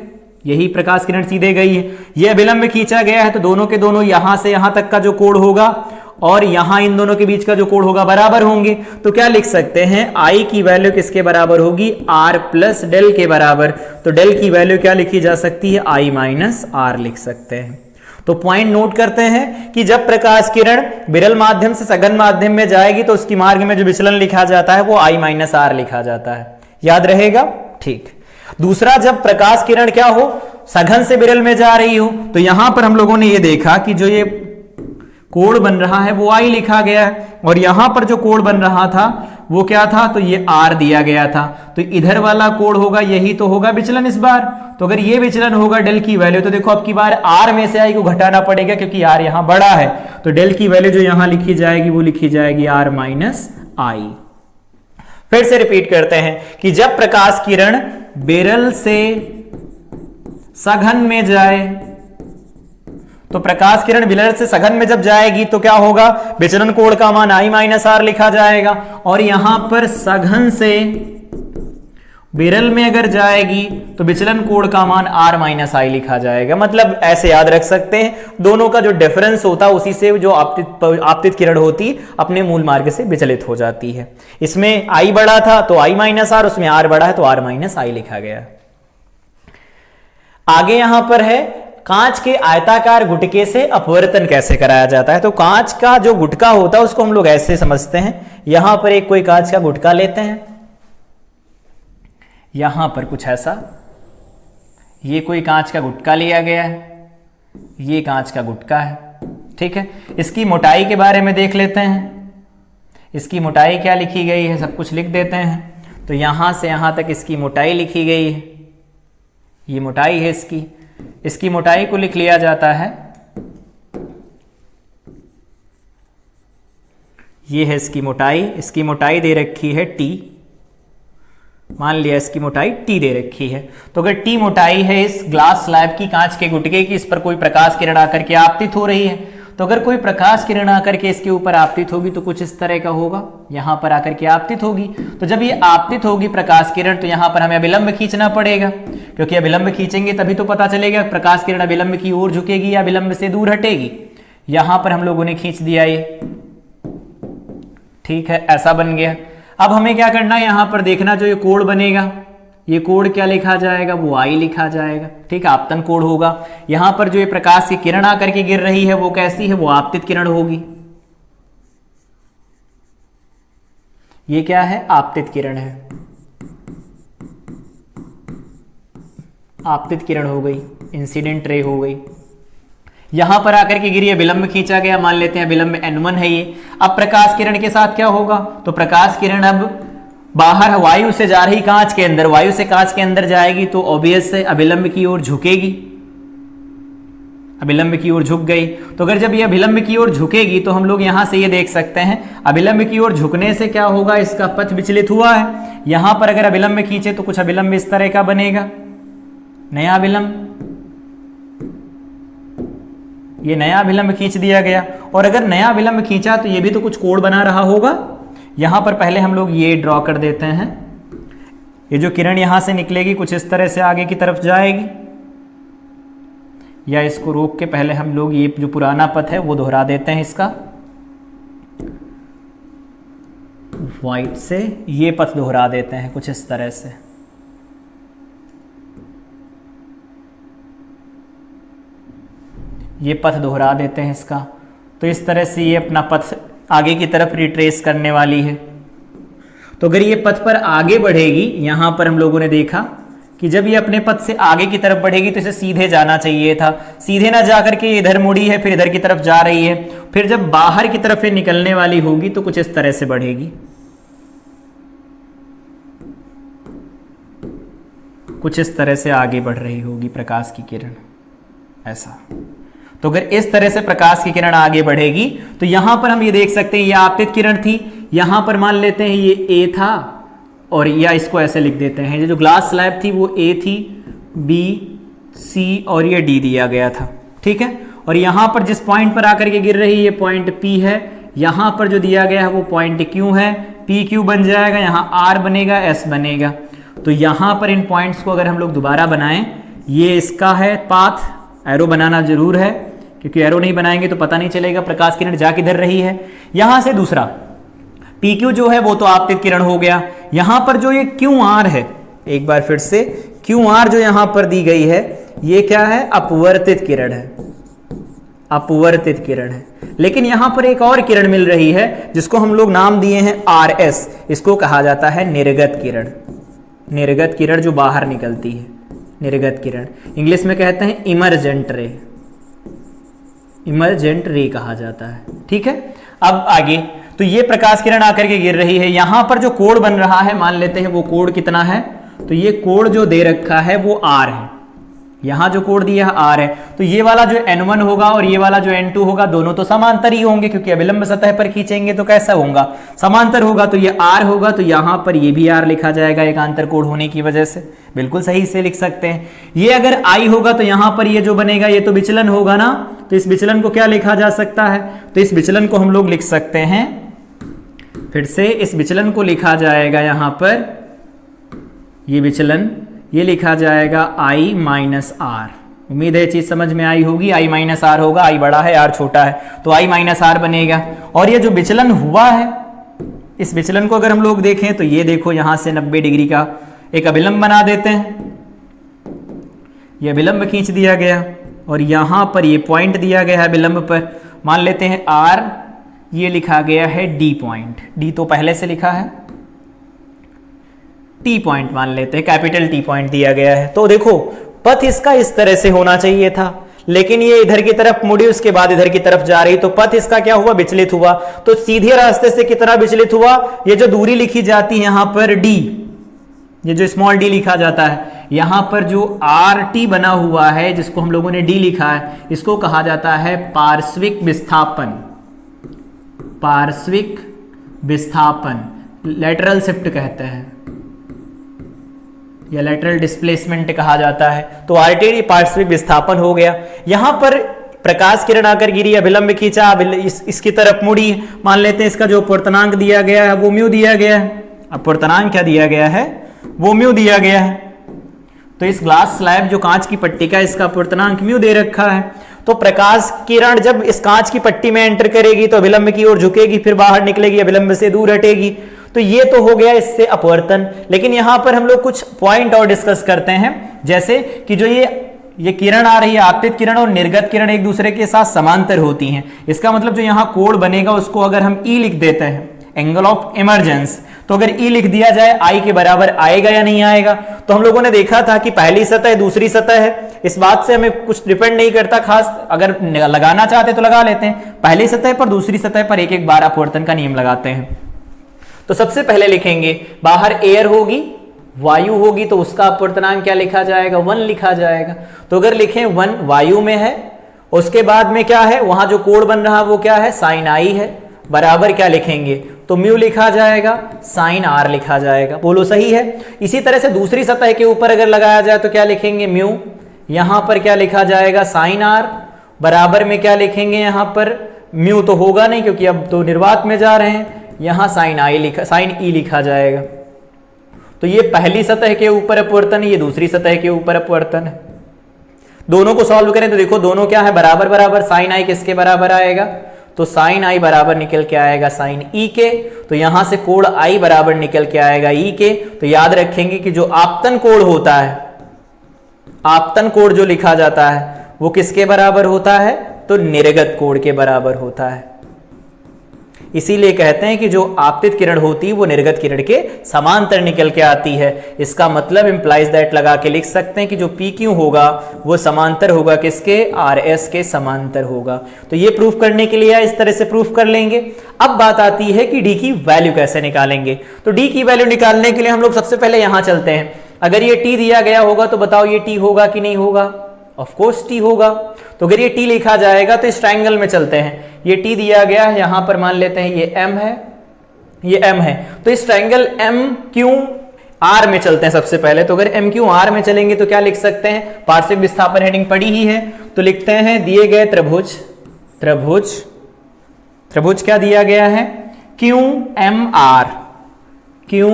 यही प्रकाश किरण सीधे गई है, ये विलंब खींचा गया है, तो दोनों के दोनों यहां से यहां तक का जो कोण होगा और यहां इन दोनों के बीच का जो कोण होगा बराबर होंगे। तो क्या लिख सकते हैं, I की वैल्यू किसके बराबर होगी, R प्लस डेल के बराबर। तो डेल की वैल्यू क्या लिखी जा सकती है, I माइनस R लिख सकते हैं। तो पॉइंट नोट करते हैं कि जब प्रकाश किरण विरल माध्यम से सघन माध्यम में जाएगी तो उसकी मार्ग में जो विचलन लिखा जाता है वो I माइनस R लिखा जाता है, याद रहेगा, ठीक। दूसरा, जब प्रकाश किरण क्या हो, सघन से विरल में जा रही हो, तो यहां पर हम लोगों ने ये देखा कि जो ये कोण बन रहा है वो I लिखा गया है, और यहां पर जो कोण बन रहा था वो क्या था, तो ये R दिया गया था। तो इधर वाला कोण होगा, यही तो होगा विचलन इस बार। तो अगर ये विचलन होगा डेल की वैल्यू, तो देखो अब की बार R में से I को घटाना पड़ेगा, क्योंकि R यहां बड़ा है। तो डेल की वैल्यू जो यहां लिखी जाएगी वो लिखी जाएगी R माइनस I। फिर से रिपीट करते हैं कि जब प्रकाश किरण विरल से सघन में जाए, तो प्रकाश किरण विरल से सघन में जब जाएगी तो क्या होगा, विचलन कोण का मान I माइनस R लिखा जाएगा, और यहां पर सघन से विरल में अगर जाएगी तो विचलन कोण का मान R माइनस I लिखा जाएगा। मतलब ऐसे याद रख सकते हैं, दोनों का जो डिफरेंस होता है उसी से जो आपतित किरण होती अपने मूल मार्ग से विचलित हो जाती है। इसमें I बड़ा था तो I माइनस R, उसमें R बड़ा है तो R माइनस I लिखा गया। आगे यहां पर है, कांच के आयताकार गुटके से अपवर्तन कैसे कराया जाता है। तो कांच का जो गुटका होता है उसको हम लोग ऐसे समझते हैं, यहां पर एक कोई कांच का गुटका लेते हैं, यहां पर कुछ ऐसा, ये कोई कांच का गुटका लिया गया है, ये कांच का गुटका है, ठीक है। इसकी मोटाई के बारे में देख लेते हैं, इसकी मोटाई क्या लिखी गई है, सब कुछ लिख देते हैं। तो यहां से यहां तक इसकी मोटाई लिखी गई है, ये मोटाई है इसकी, इसकी मोटाई को लिख लिया जाता है, ये है इसकी मोटाई दे रखी है T, मान लिया इसकी मोटाई T दे रखी है। तो अगर T मोटाई है इस ग्लास स्लैब की, कांच के गुटके की, इस पर कोई प्रकाश किरण आकर के आपतित हो रही है, तो अगर कोई प्रकाश किरण आकर के इसके ऊपर आपतित होगी तो कुछ इस तरह का होगा, यहां पर आकर के आपतित होगी। तो जब ये आपतित होगी प्रकाश किरण, तो यहां पर हमें अभिलंब खींचना पड़ेगा, क्योंकि अभिलंब खींचेंगे तभी तो पता चलेगा प्रकाश किरण अभिलंब की ओर झुकेगी या अभिलंब से दूर हटेगी। यहां पर हम लोगों ने खींच दिया ये, ठीक है, ऐसा बन गया। अब हमें क्या करना है, यहां पर देखना जो ये कोण बनेगा, ये कोण क्या लिखा जाएगा, वो आई लिखा जाएगा। ठीक है, आपतन कोण होगा। यहां पर जो ये प्रकाश की किरण आकर के गिर रही है वो कैसी है, वो आपतित किरण होगी। ये क्या है, आपतित किरण है, आपतित किरण हो गई, इंसिडेंट रे हो गई। यहां पर आकर के गिरी, विलंब खींचा गया, मान लेते हैं विलंब n1 है ये। अब प्रकाश किरण के साथ क्या होगा, तो प्रकाश किरण अब बाहर वायु से जा रही कांच के अंदर, वायु से कांच के अंदर जाएगी तो ऑब्वियस है अभिलंब की ओर झुकेगी, अभिलंब की ओर झुक गई। तो अगर जब ये अभिलंब की ओर झुकेगी तो हम लोग यहां से ये देख सकते हैं, अभिलंब की ओर झुकने से क्या होगा, इसका पथ विचलित हुआ है। यहां पर अगर अभिलंब खींचे तो कुछ अभिलंब इस तरह का बनेगा, नया अभिलंब, ये नया अभिलंब खींच दिया गया। और अगर नया अभिलंब खींचा तो ये भी तो कुछ कोण बना रहा होगा। यहां पर पहले हम लोग ये ड्रॉ कर देते हैं, ये जो किरण यहां से निकलेगी कुछ इस तरह से आगे की तरफ जाएगी, या इसको रोक के पहले हम लोग ये जो पुराना पथ है वो दोहरा देते हैं इसका, व्हाइट से ये पथ दोहरा देते हैं कुछ इस तरह से। ये पथ दोहरा देते हैं इसका, तो इस तरह से ये अपना पथ आगे की तरफ रिट्रेस करने वाली है। तो अगर ये पथ पर आगे बढ़ेगी, यहां पर हम लोगों ने देखा कि जब ये अपने पथ से आगे की तरफ बढ़ेगी तो इसे सीधे जाना चाहिए था, सीधे ना जाकर के इधर मुड़ी है, फिर इधर की तरफ जा रही है। फिर जब बाहर की तरफ ये निकलने वाली होगी तो कुछ इस तरह से बढ़ेगी, कुछ इस तरह से आगे बढ़ रही होगी प्रकाश की किरण, ऐसा। तो अगर इस तरह से प्रकाश की किरण आगे बढ़ेगी तो यहां पर हम ये देख सकते हैं, ये आपतित किरण थी, यहां पर मान लेते हैं ये ए था, और या इसको ऐसे लिख देते हैं, ये जो ग्लास स्लैब थी वो ए थी, बी, सी और ये डी दिया गया था। ठीक है, और यहां पर जिस पॉइंट पर आकर के गिर रही है ये पॉइंट पी है, यहां पर जो दिया गया है वो पॉइंट क्यू है, पी क्यू बन जाएगा, यहां आर बनेगा, एस बनेगा। तो यहां पर इन पॉइंट्स को अगर हम लोग दोबारा बनाएं, ये इसका है पाथ, एरो बनाना जरूर है क्योंकि एरो नहीं बनाएंगे तो पता नहीं चलेगा प्रकाश किरण जा किधर रही है। यहां से दूसरा PQ जो है वो तो आपतित किरण हो गया। यहां पर जो ये QR है, एक बार फिर से QR जो यहां पर दी गई है ये क्या है, अपवर्तित किरण है, अपवर्तित किरण है। लेकिन यहां पर एक और किरण मिल रही है जिसको हम लोग नाम दिए हैं RS, इसको कहा जाता है निर्गत किरण, निर्गत किरण जो बाहर निकलती है, निर्गत किरण, इंग्लिश में कहते हैं इमर्जेंट रे, इमर्जेंट रे कहा जाता है। ठीक है, अब आगे, तो ये प्रकाश किरण आकर के गिर रही है, यहां पर जो कोण बन रहा है मान लेते हैं वो कोण कितना है, तो ये कोण जो दे रखा है वो R है, यहां जो कोण दिया है R है। तो ये वाला जो N1 होगा और ये वाला जो N2 होगा दोनों तो समांतर ही होंगे क्योंकि अभिलंब सतह पर खींचेंगे तो कैसा होगा, समांतर होगा। तो ये R होगा, तो यहां पर ये भी R लिखा जाएगा एकांतर कोण होने की वजह से, बिल्कुल सही से लिख सकते हैं। ये अगर I होगा तो यहां पर ये जो बनेगा ये तो विचलन होगा ना, तो इस विचलन को क्या लिखा जा सकता है, तो इस विचलन को हम लोग लिख सकते हैं, फिर से इस विचलन को लिखा जाएगा यहां पर, ये विचलन ये लिखा जाएगा I माइनस आर। उम्मीद है चीज समझ में आई होगी, I माइनस आर होगा, I बड़ा है R छोटा है, तो I माइनस आर बनेगा। और ये जो विचलन हुआ है, इस विचलन को अगर हम लोग देखें तो ये देखो यहां से 90 डिग्री का एक अभिलंब बना देते हैं, ये अभिलंब खींच दिया गया और यहां पर ये पॉइंट दिया गया है अभिलंब पर, मान लेते हैं R, ये लिखा गया है D पॉइंट, D तो पहले से लिखा है, T पॉइंट मान लेते हैं, कैपिटल T पॉइंट दिया गया है। तो देखो पथ इसका इस तरह से होना चाहिए था, लेकिन ये इधर की तरफ मुड़ी, उसके बाद इधर की तरफ जा रही, तो पथ इसका क्या हुआ, विचलित हुआ। तो सीधे रास्ते से कितना विचलित हुआ, ये जो दूरी लिखी जाती है यहां पर D, ये जो स्मॉल d लिखा जाता है, यहां पर जो RT बना हुआ है जिसको हम लोगों ने D लिखा है, इसको कहा जाता है पार्श्विक विस्थापन, पार्श्विक विस्थापन, लेटरल शिफ्ट कहते हैं या लेटरल डिस्प्लेसमेंट कहा जाता है। तो RT पार्श्विक विस्थापन हो गया। यहां पर प्रकाश किरण आकर गिरी, अभिलंब खींचा, इसकी तरफ मुड़ी, मान लेते हैं इसका जो अपवर्तनांक दिया गया है वो म्यू दिया गया है, अपवर्तनांक क्या दिया गया है, वो म्यू दिया गया है। तो इस ग्लास स्लैब जो कांच की पट्टी का, इसका अपवर्तनांक म्यू दे रखा है। तो प्रकाश किरण जब इस कांच की पट्टी में एंटर करेगी तो अभिलंब की ओर झुकेगी, फिर बाहर निकलेगी, अभिलंब से दूर हटेगी। तो ये तो हो गया इससे अपवर्तन। लेकिन यहां पर हम लोग कुछ पॉइंट और डिस्कस करते हैं, जैसे कि जो ये किरण आ रही है, आपतित किरण और निर्गत किरण एक दूसरे के साथ समांतर होती हैं। इसका मतलब जो यहां कोण बनेगा उसको अगर हम ई लिख देते हैं, एंगल ऑफ इमरजेंस, तो अगर ई लिख दिया जाए आई के बराबर आएगा या नहीं आएगा? तो हम लोगों ने देखा था कि पहली सतह दूसरी सतह है, इस बात से हमें कुछ डिपेंड नहीं करता खास, अगर लगाना चाहते तो लगा लेते हैं। पहली सतह पर दूसरी सतह पर एक एक बार अपवर्तन का नियम लगाते हैं। तो सबसे पहले लिखेंगे बाहर एयर होगी, वायु होगी, तो उसका अपवर्तनांक क्या लिखा जाएगा? 1 लिखा जाएगा। तो अगर लिखें 1 वायु में है, उसके बाद में क्या है, वहां जो कोण बन रहा वो क्या है? साइन आई है, बराबर क्या लिखेंगे? तो म्यू लिखा जाएगा, साइन आर लिखा जाएगा। बोलो सही है। इसी तरह से दूसरी सतह के ऊपर अगर लगाया जाए तो क्या लिखेंगे? म्यू, यहां पर क्या लिखा जाएगा? साइन आर, बराबर में क्या लिखेंगे? यहां पर म्यू तो होगा नहीं क्योंकि अब तो निर्वात में जा रहे हैं, यहां साइन ई लिखा जाएगा। तो ये पहली सतह के ऊपर अपवर्तन है, ये दूसरी सतह के ऊपर अपवर्तन है। दोनों को सॉल्व करें तो देखो दोनों क्या है? बराबर बराबर। साइन आई किसके बराबर आएगा? तो साइन आई बराबर निकल के आएगा साइन ई के। तो यहां से कोण आई बराबर निकल के आएगा ई के। तो याद रखेंगे कि जो आपतन कोण होता है, आपतन कोण जो लिखा जाता है वो किसके बराबर होता है? तो निर्गत कोण के बराबर होता है। इसीलिए कहते हैं कि जो आपतित किरण होती है वो निर्गत किरण के समांतर निकल के आती है। इसका मतलब इंप्लाइज दैट लगा के लिख सकते हैं कि जो पी क्यू होगा वो समांतर होगा किसके? आर एस के समांतर होगा। तो ये प्रूफ करने के लिए इस तरह से प्रूफ कर लेंगे। अब बात आती है कि डी की वैल्यू कैसे निकालेंगे। तो डी की वैल्यू निकालने के लिए हम लोग सबसे पहले यहां चलते हैं। अगर ये टी दिया गया होगा तो बताओ ये टी होगा कि नहीं होगा? ऑफ कोर्स टी होगा। तो अगर ये टी लिखा जाएगा तो इस ट्रायंगल में चलते हैं। ये टी दिया गया है, यहां पर मान लेते हैं ये एम है, ये एम है। तो इस ट्रायंगल एम क्यू आर में चलते हैं सबसे पहले। तो अगर एम क्यू आर में चलेंगे तो क्या लिख सकते हैं? पार्श्विक विस्थापन हेडिंग पड़ी ही है, तो लिखते हैं दिए गए त्रिभुज, त्रिभुज, त्रिभुज क्या दिया गया है? Q M R, Q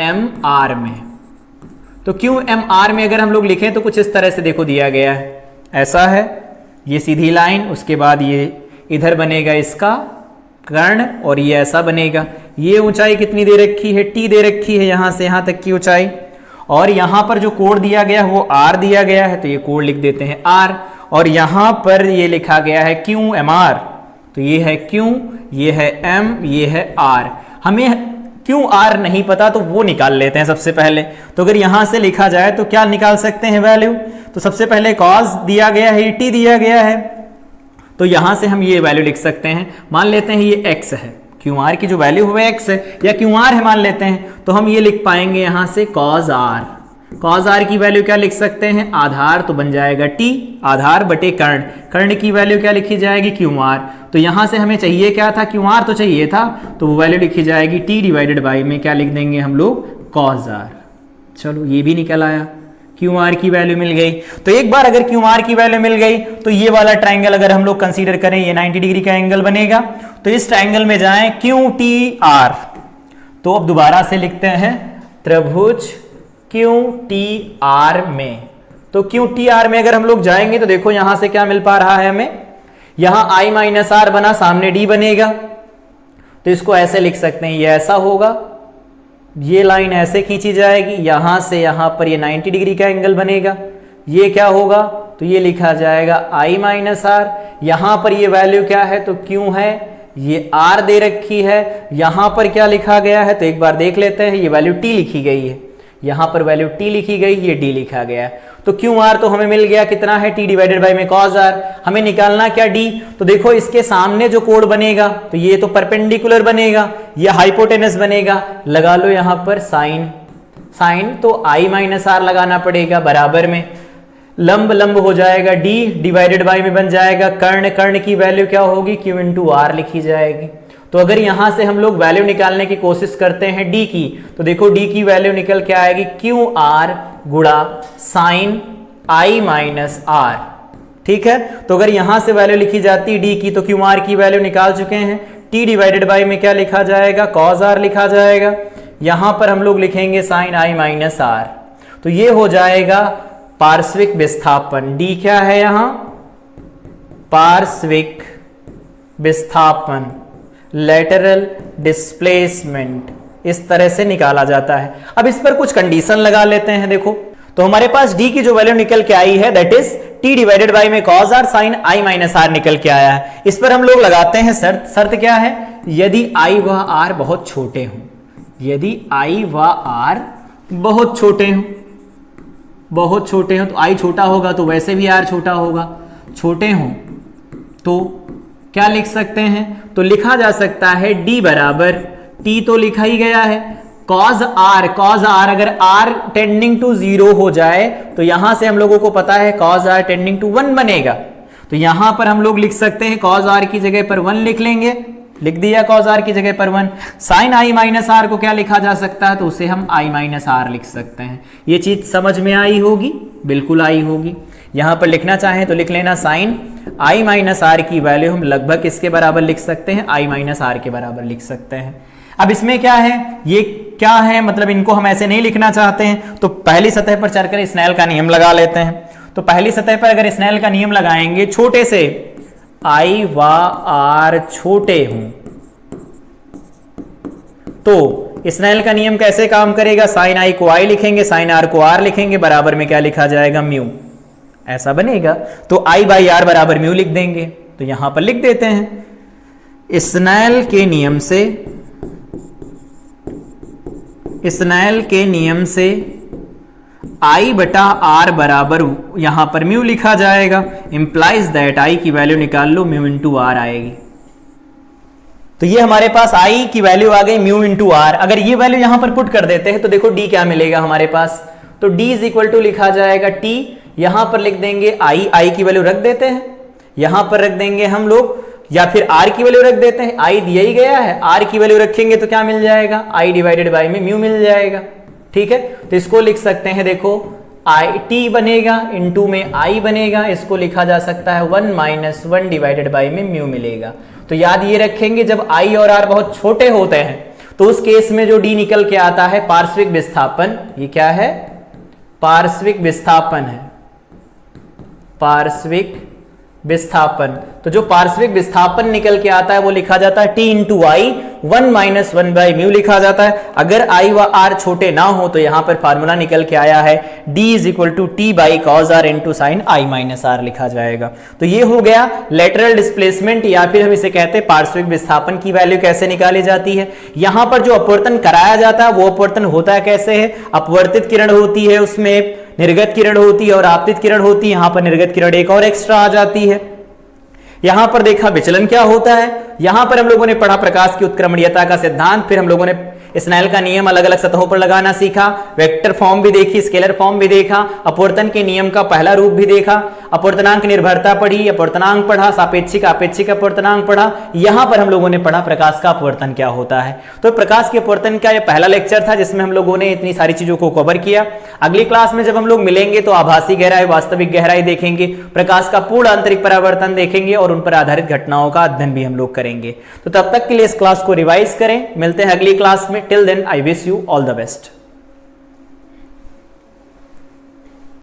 M R में। तो क्यू एम आर में अगर हम लोग लिखें तो कुछ इस तरह से देखो दिया गया है, ऐसा है ये सीधी लाइन, उसके बाद ये इधर बनेगा इसका कर्ण और ये ऐसा बनेगा। ये ऊंचाई कितनी दे रखी है? टी दे रखी है, यहां से यहां तक की ऊंचाई। और यहां पर जो कोण दिया गया है वो आर दिया गया है, तो ये कोण लिख देते हैं आर। और यहां पर ये लिखा गया है क्यू एम आर, तो ये है क्यू, ये है एम, ये है आर। हमें क्यू आर नहीं पता तो वो निकाल लेते हैं सबसे पहले। तो अगर यहां से लिखा जाए तो क्या निकाल सकते हैं वैल्यू? तो सबसे पहले कॉस दिया गया है, टी दिया गया है, तो यहां से हम ये वैल्यू लिख सकते हैं। मान लेते हैं ये x है, क्यू आर की जो वैल्यू हुआ x है या क्यू आर है मान लेते हैं, तो हम ये लिख पाएंगे यहां से कॉस आर। कॉस आर की वैल्यू क्या लिख सकते हैं? आधार तो बन जाएगा टी, आधार बटे कर्ण, कर्ण की वैल्यू क्या लिखी जाएगी? Q R. तो यहां से हमें चाहिए क्या था? क्यू आर तो चाहिए था, तो वो वैल्यू लिखी जाएगी टी डिवाइडेड बाई में क्या लिख देंगे हम लोग? Cos R. चलो ये भी निकल आया, क्यू आर की वैल्यू मिल गई। तो एक बार अगर क्यू आर की वैल्यू मिल गई तो ये वाला ट्रायंगल अगर हम लोग कंसीडर करें, ये 90 डिग्री का एंगल बनेगा। तो इस ट्रायंगल में जाएं क्यू टी आर। तो अब दोबारा से लिखते हैं त्रिभुज क्यू टी आर में। तो क्यू टी आर में अगर हम लोग जाएंगे तो देखो यहां से क्या मिल पा रहा है हमें? यहां आई माइनस आर बना, सामने डी बनेगा, तो इसको ऐसे लिख सकते हैं, ये ऐसा होगा, ये लाइन ऐसे खींची जाएगी, यहां से यहां पर ये 90 डिग्री का एंगल बनेगा। ये क्या होगा? तो ये लिखा जाएगा आई माइनस आर। यहां पर ये वैल्यू क्या है? तो क्यू है, ये आर दे रखी है। यहां पर क्या लिखा गया है? तो एक बार देख लेते हैं, ये वैल्यू टी लिखी गई है, यहां पर वैल्यू टी लिखी गई, ये डी लिखा गया है। तो क्यू आर तो हमें मिल गया कितना है? टी डिवाइडेड बाई में कॉस आर। हमें निकालना क्या? डी। तो देखो इसके सामने जो कोण बनेगा तो ये तो परपेंडिकुलर बनेगा, ये हाइपोटेनस बनेगा, लगा लो यहां पर साइन, साइन तो आई माइनस आर लगाना पड़ेगा बराबर में, लंब लंब हो जाएगा डी डिवाइडेड बाई में बन जाएगा कर्ण, कर्ण की वैल्यू क्या होगी? क्यू इंटू आर लिखी जाएगी। तो अगर यहां से हम लोग वैल्यू निकालने की कोशिश करते हैं डी की, तो देखो डी की वैल्यू निकल के आएगी क्यू आर गुणा साइन आई माइनस आर। ठीक है, तो अगर यहां से वैल्यू लिखी जाती डी की तो क्यू आर की वैल्यू निकाल चुके हैं, टी डिवाइडेड बाई में क्या लिखा जाएगा? कॉस आर लिखा जाएगा। यहां पर हम लोग लिखेंगे साइन आई माइनस आर। तो ये हो जाएगा पार्श्विक विस्थापन। डी क्या है यहां? पार्श्विक विस्थापन, लेटरल डिस्प्लेसमेंट, इस तरह से निकाला जाता है। अब इस पर कुछ कंडीशन लगा लेते हैं। देखो तो हमारे पास d की जो वैल्यू निकल के आई है that is t divided by में cos r sin i minus r निकल के आया है। इस पर हम लोग लगाते हैं शर्त। शर्त क्या है? यदि i व r बहुत छोटे हों, यदि i व r बहुत छोटे हों, बहुत छोटे हों तो i छोटा होगा तो वैसे भी r छोटा होगा। छोटे हों तो क्या लिख सकते हैं? तो लिखा जा सकता है d बराबर t तो लिखा ही गया है cos r अगर r टेंडिंग टू 0 हो जाए तो यहां से हम लोगों को पता है cos r टेंडिंग टू 1 बनेगा। तो यहां पर हम लोग लिख सकते हैं cos r की जगह पर 1 लिख लेंगे, लिख दिया cos r की जगह पर 1। sin i माइनस r को क्या लिखा जा सकता है? तो उसे हम i माइनस r लिख सकते हैं। ये चीज समझ में आई होगी, बिल्कुल आई होगी। यहां पर लिखना चाहें तो लिख लेना sin i माइनस r की वैल्यू हम लगभग किसके बराबर लिख सकते हैं? i माइनस r के बराबर लिख सकते हैं। अब इसमें क्या है, ये क्या है, मतलब इनको हम ऐसे नहीं लिखना चाहते हैं तो पहली सतह पर चढ़कर स्नेल का नियम लगा लेते हैं। तो पहली सतह पर अगर स्नेल का नियम लगाएंगे, छोटे से i व r छोटे हों तो स्नेल का नियम कैसे काम करेगा? साइन i को i लिखेंगे, साइन r को r लिखेंगे, बराबर में क्या लिखा जाएगा? म्यू, ऐसा बनेगा। तो i बाई r बराबर म्यू लिख देंगे। तो यहां पर लिख देते हैं स्नेल के नियम से, स्नेल के नियम से i बटा r बराबर यहां पर म्यू लिखा जाएगा। इंप्लाइज दैट i की वैल्यू निकाल लो, म्यू इंटू r आएगी। तो ये हमारे पास i की वैल्यू आ गई म्यू इंटू r। अगर ये वैल्यू यहां पर पुट कर देते हैं तो देखो d क्या मिलेगा हमारे पास? तो d इज इक्वल टू लिखा जाएगा t, यहां पर लिख देंगे i की वैल्यू रख देते हैं, यहां पर रख देंगे हम लोग, या फिर r की वैल्यू रख देते हैं, i दिया ही गया है, r की वैल्यू रखेंगे तो क्या मिल जाएगा? i डिवाइडेड बाय में म्यू मिल जाएगा। ठीक है, तो इसको लिख सकते हैं, देखो i t बनेगा, इनटू में i बनेगा, इसको लिखा जा सकता है 1 माइनस 1 डिवाइडेड बाय में म्यू मिलेगा। तो याद ये रखेंगे जब i और r बहुत छोटे होते हैं तो उस केस में जो d निकल के आता है पार्श्विक विस्थापन, ये क्या है? पार्श्विक विस्थापन है, पार्श्विक विस्थापन। तो जो पार्श्विक विस्थापन निकल के आता है वो लिखा जाता है t into I, 1 minus 1 by mu लिखा जाता है। अगर i व r छोटे ना हो तो यहां पर फार्मूला निकल के आया है d is equal to T by cos r into sine i minus r लिखा जाएगा। तो ये हो गया लेटरल डिस्प्लेसमेंट, या फिर हम इसे कहते हैं पार्श्विक विस्थापन की वैल्यू कैसे निकाली जाती है। यहां पर जो अपवर्तन कराया जाता है वो अपवर्तन होता है कैसे है? अपवर्तित किरण होती है, उसमें निर्गत किरण होती है और आपतित किरण होती है। यहां पर निर्गत किरण एक और एक्स्ट्रा आ जाती है। यहां पर देखा विचलन क्या होता है, यहां पर हम लोगों ने पढ़ा प्रकाश की उत्क्रमणीयता का सिद्धांत, फिर हम लोगों ने स्नेल का नियम अलग अलग सतहों पर लगाना सीखा, वेक्टर फॉर्म भी देखी, स्केलर फॉर्म भी देखा, अपवर्तन के नियम का पहला रूप भी देखा, अपवर्तनांक निर्भरता पढ़ी, अपवर्तनांक पढ़ा, सापेक्षिक आपेक्षिक अपवर्तनांक पढ़ा। यहां पर हम लोगों ने पढ़ा प्रकाश का अपवर्तन क्या होता है। तो प्रकाश के अपवर्तन का यह पहला लेक्चर था जिसमें हम लोगों ने इतनी सारी चीजों को कवर किया। अगली क्लास में जब हम लोग मिलेंगे तो आभासी गहराई, वास्तविक गहराई देखेंगे, प्रकाश का पूर्ण आंतरिक परावर्तन देखेंगे और उन पर आधारित घटनाओं का अध्ययन भी हम लोग करेंगे। तो तब तक के लिए इस क्लास को रिवाइज करें। मिलते हैं अगली क्लास में। Till then I wish you all the best.